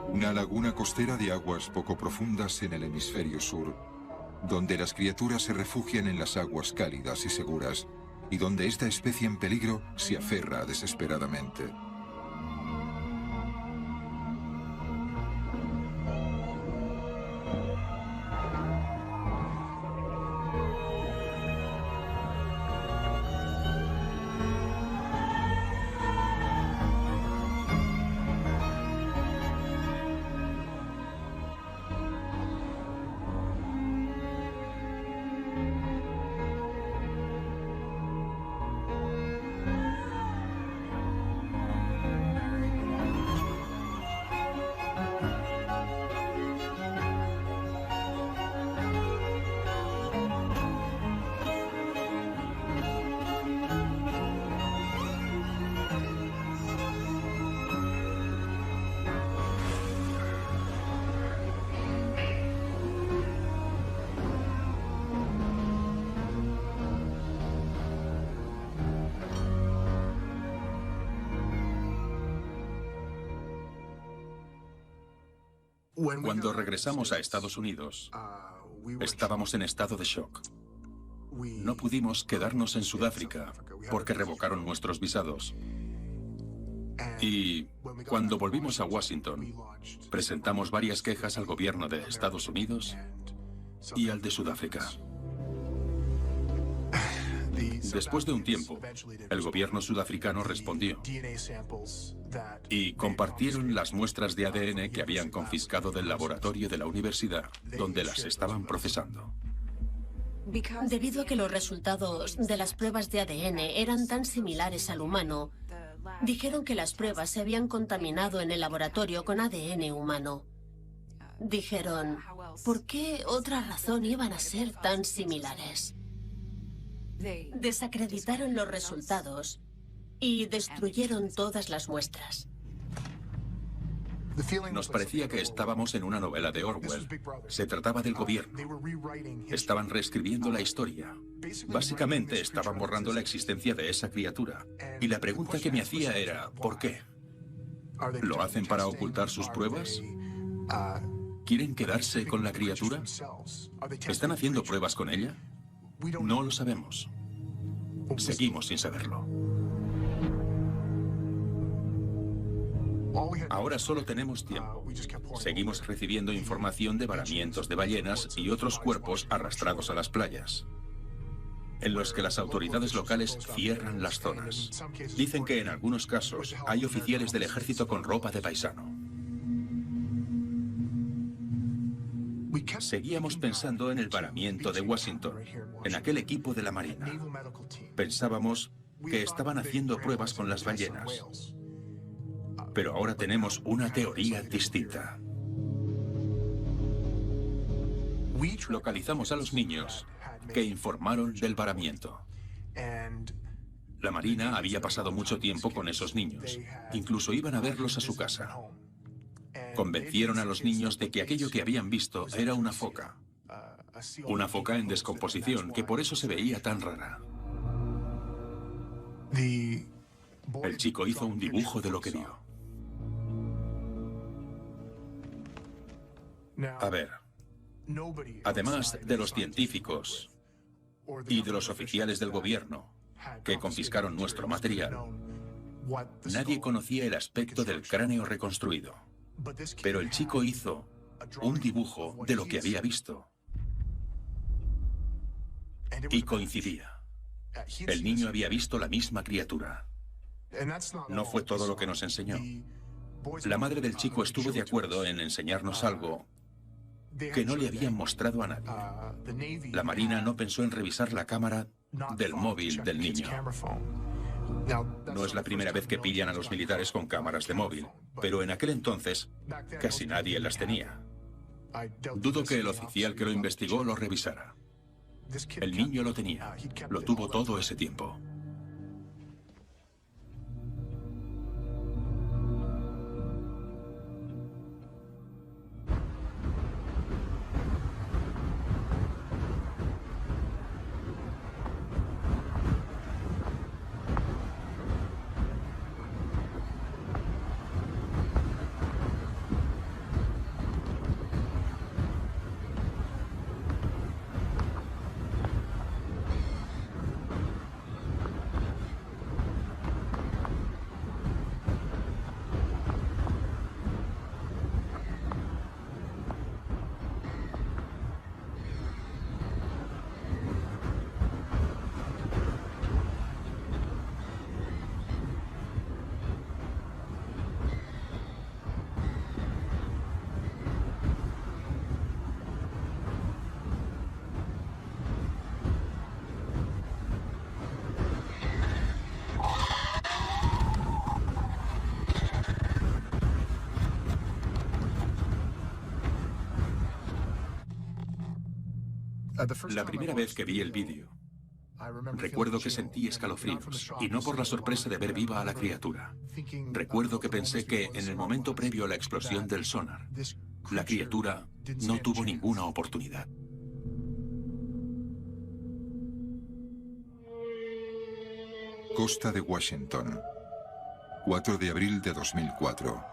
Una laguna costera de aguas poco profundas en el hemisferio sur, donde las criaturas se refugian en las aguas cálidas y seguras, y donde esta especie en peligro se aferra desesperadamente. Cuando regresamos a Estados Unidos, estábamos en estado de shock. No pudimos quedarnos en Sudáfrica porque revocaron nuestros visados. Y cuando volvimos a Washington, presentamos varias quejas al gobierno de Estados Unidos y al de Sudáfrica. Después de un tiempo, el gobierno sudafricano respondió y compartieron las muestras de ADN que habían confiscado del laboratorio de la universidad donde las estaban procesando. Debido a que los resultados de las pruebas de ADN eran tan similares al humano, dijeron que las pruebas se habían contaminado en el laboratorio con ADN humano. Dijeron, ¿por qué otra razón iban a ser tan similares? Desacreditaron los resultados y destruyeron todas las muestras. Nos parecía que estábamos en una novela de Orwell. Se trataba del gobierno. Estaban reescribiendo la historia. Básicamente estaban borrando la existencia de esa criatura. Y la pregunta que me hacía era, ¿por qué? ¿Lo hacen para ocultar sus pruebas? ¿Quieren quedarse con la criatura? ¿Están haciendo pruebas con ella? No lo sabemos. Seguimos sin saberlo. Ahora solo tenemos tiempo. Seguimos recibiendo información de varamientos de ballenas y otros cuerpos arrastrados a las playas, en los que las autoridades locales cierran las zonas. Dicen que en algunos casos hay oficiales del ejército con ropa de paisano. Seguíamos pensando en el varamiento de Washington, en aquel equipo de la Marina. Pensábamos que estaban haciendo pruebas con las ballenas. Pero ahora tenemos una teoría distinta. Localizamos a los niños que informaron del varamiento. La Marina había pasado mucho tiempo con esos niños. Incluso iban a verlos a su casa. Convencieron a los niños de que aquello que habían visto era una foca. Una foca en descomposición, que por eso se veía tan rara. El chico hizo un dibujo de lo que vio. A ver, además de los científicos y de los oficiales del gobierno que confiscaron nuestro material, nadie conocía el aspecto del cráneo reconstruido. Pero el chico hizo un dibujo de lo que había visto. Y coincidía. El niño había visto la misma criatura. No fue todo lo que nos enseñó. La madre del chico estuvo de acuerdo en enseñarnos algo que no le habían mostrado a nadie. La Marina no pensó en revisar la cámara del móvil del niño. No es la primera vez que pillan a los militares con cámaras de móvil, pero en aquel entonces casi nadie las tenía. Dudo que el oficial que lo investigó lo revisara. El niño lo tenía. Lo tuvo todo ese tiempo. La primera vez que vi el vídeo, recuerdo que sentí escalofríos, y no por la sorpresa de ver viva a la criatura. Recuerdo que pensé que, en el momento previo a la explosión del sonar, la criatura no tuvo ninguna oportunidad. Costa de Washington, 4 de abril de 2004.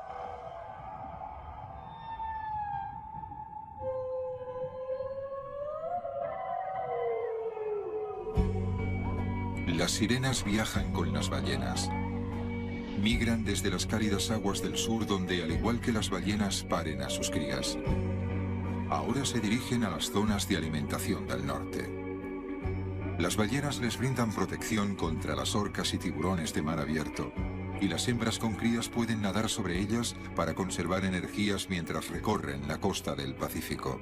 Las sirenas viajan con las ballenas. Migran desde las cálidas aguas del sur, donde, al igual que las ballenas, paren a sus crías. Ahora se dirigen a las zonas de alimentación del norte. Las ballenas les brindan protección contra las orcas y tiburones de mar abierto, y las hembras con crías pueden nadar sobre ellas para conservar energías mientras recorren la costa del Pacífico.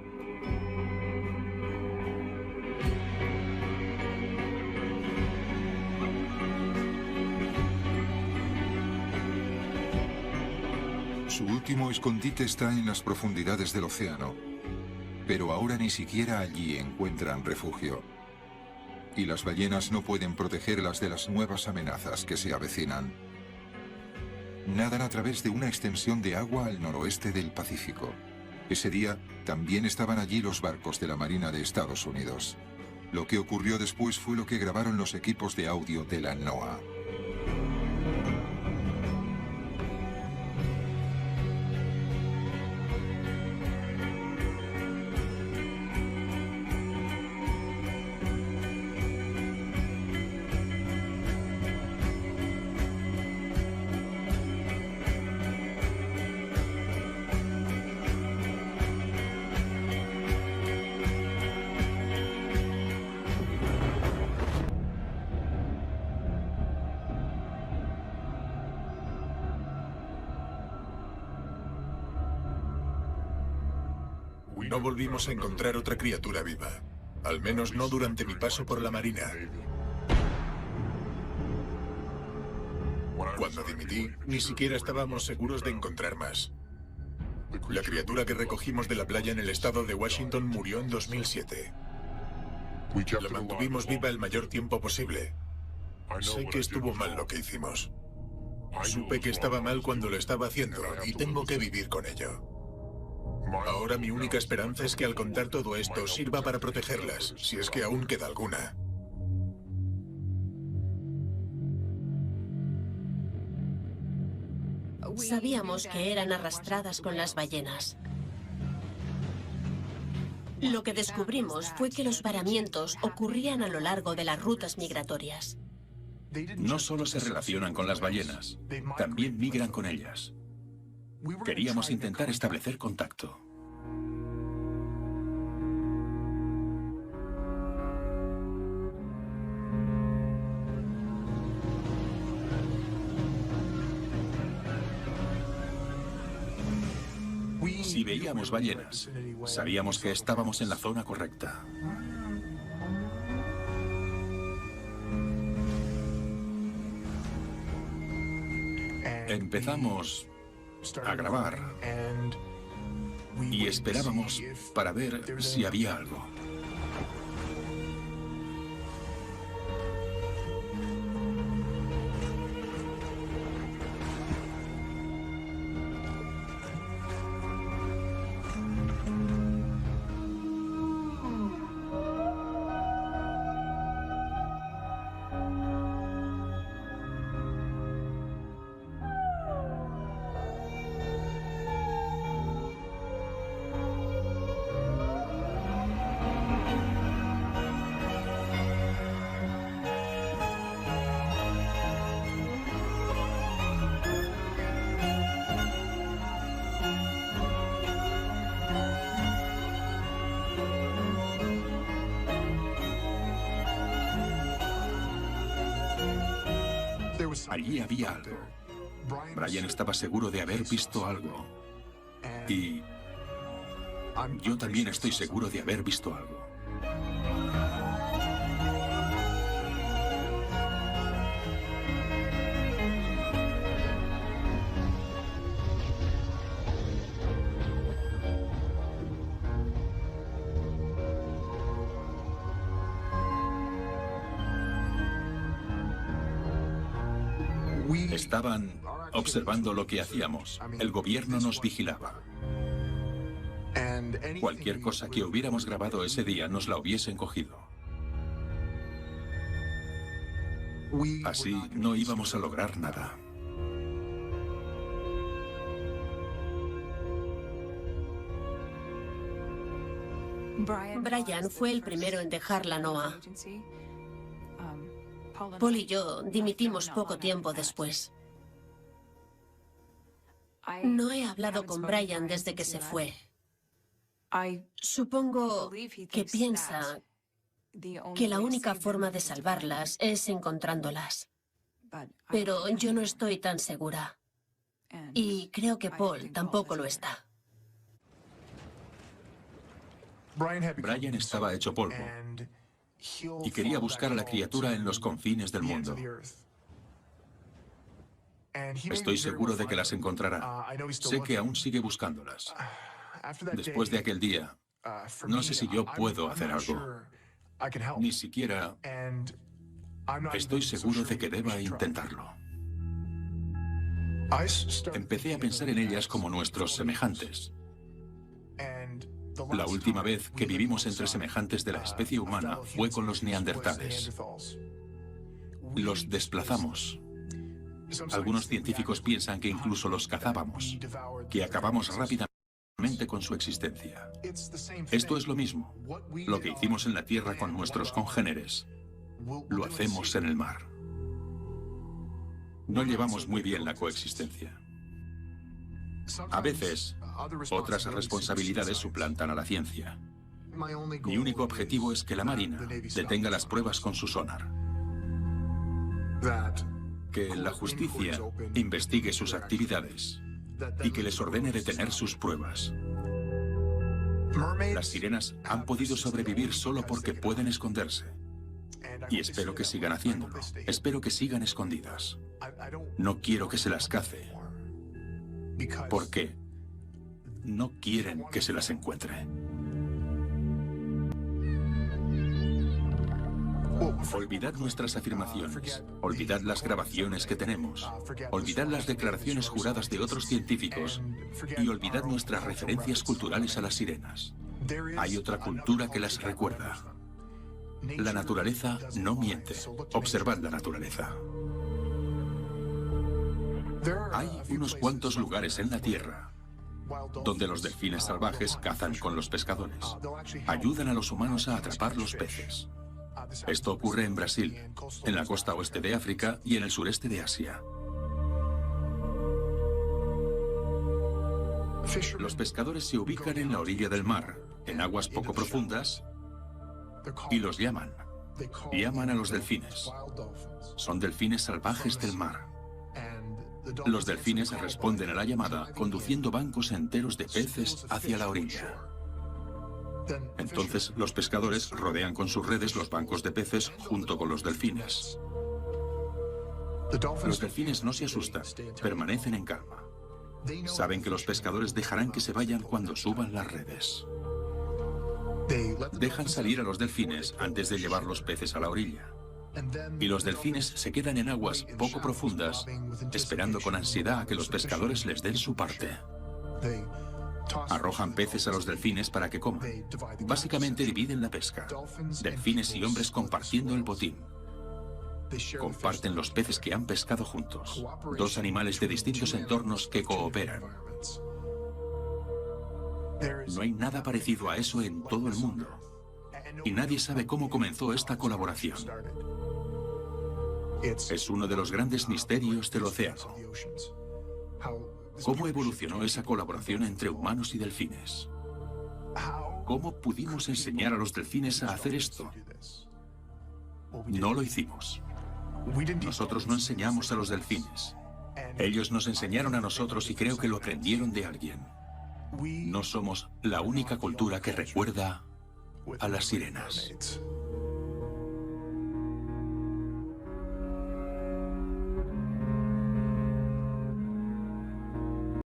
Su último escondite está en las profundidades del océano, pero ahora ni siquiera allí encuentran refugio. Y las ballenas no pueden protegerlas de las nuevas amenazas que se avecinan. Nadan a través de una extensión de agua al noroeste del Pacífico. Ese día también estaban allí los barcos de la Marina de Estados Unidos. Lo que ocurrió después fue lo que grabaron los equipos de audio de la NOAA. No volvimos a encontrar otra criatura viva. Al menos no durante mi paso por la Marina. Cuando dimití, ni siquiera estábamos seguros de encontrar más. La criatura que recogimos de la playa en el estado de Washington murió en 2007. La mantuvimos viva el mayor tiempo posible. Sé que estuvo mal lo que hicimos. Supe que estaba mal cuando lo estaba haciendo y tengo que vivir con ello. Ahora mi única esperanza es que al contar todo esto sirva para protegerlas, si es que aún queda alguna. Sabíamos que eran arrastradas con las ballenas. Lo que descubrimos fue que los varamientos ocurrían a lo largo de las rutas migratorias. No solo se relacionan con las ballenas, también migran con ellas. Queríamos intentar establecer contacto. Si veíamos ballenas, sabíamos que estábamos en la zona correcta. Empezamos a grabar y esperábamos para ver si había algo. Allí había algo. Brian estaba seguro de haber visto algo. Y yo también estoy seguro de haber visto algo. Estaban observando lo que hacíamos. El gobierno nos vigilaba. Cualquier cosa que hubiéramos grabado ese día nos la hubiesen cogido. Así no íbamos a lograr nada. Brian fue el primero en dejar la NOAA. Paul y yo dimitimos poco tiempo después. No he hablado con Brian desde que se fue. Supongo que piensa que la única forma de salvarlas es encontrándolas. Pero yo no estoy tan segura. Y creo que Paul tampoco lo está. Brian estaba hecho polvo y quería buscar a la criatura en los confines del mundo. Estoy seguro de que las encontrará. Sé que aún sigue buscándolas. Después de aquel día, no sé si yo puedo hacer algo. Ni siquiera estoy seguro de que deba intentarlo. Empecé a pensar en ellas como nuestros semejantes. La última vez que vivimos entre semejantes de la especie humana fue con los neandertales. Los desplazamos. Algunos científicos piensan que incluso los cazábamos, que acabamos rápidamente con su existencia. Esto es lo mismo. Lo que hicimos en la Tierra con nuestros congéneres, lo hacemos en el mar. No llevamos muy bien la coexistencia. A veces, otras responsabilidades suplantan a la ciencia. Mi único objetivo es que la Marina detenga las pruebas con su sonar. Que la justicia investigue sus actividades y que les ordene detener sus pruebas. Las sirenas han podido sobrevivir solo porque pueden esconderse. Y espero que sigan haciéndolo. Espero que sigan escondidas. No quiero que se las cace. ¿Por qué? No quieren que se las encuentre. Olvidad nuestras afirmaciones, olvidad las grabaciones que tenemos, olvidad las declaraciones juradas de otros científicos y olvidad nuestras referencias culturales a las sirenas. Hay otra cultura que las recuerda. La naturaleza no miente. Observad la naturaleza. Hay unos cuantos lugares en la Tierra donde los delfines salvajes cazan con los pescadores. Ayudan a los humanos a atrapar los peces. Esto ocurre en Brasil, en la costa oeste de África y en el sureste de Asia. Los pescadores se ubican en la orilla del mar, en aguas poco profundas, y los llaman. Llaman a los delfines. Son delfines salvajes del mar. Los delfines responden a la llamada conduciendo bancos enteros de peces hacia la orilla. Entonces los pescadores rodean con sus redes los bancos de peces junto con los delfines. Los delfines no se asustan, permanecen en calma. Saben que los pescadores dejarán que se vayan cuando suban las redes. Dejan salir a los delfines antes de llevar los peces a la orilla. Y los delfines se quedan en aguas poco profundas, esperando con ansiedad a que los pescadores les den su parte. Arrojan peces a los delfines para que coman. Básicamente dividen la pesca. Delfines y hombres compartiendo el botín. Comparten los peces que han pescado juntos. Dos animales de distintos entornos que cooperan. No hay nada parecido a eso en todo el mundo. Y nadie sabe cómo comenzó esta colaboración. Es uno de los grandes misterios del océano. ¿Cómo evolucionó esa colaboración entre humanos y delfines? ¿Cómo pudimos enseñar a los delfines a hacer esto? No lo hicimos. Nosotros no enseñamos a los delfines. Ellos nos enseñaron a nosotros y creo que lo aprendieron de alguien. No somos la única cultura que recuerda a las sirenas.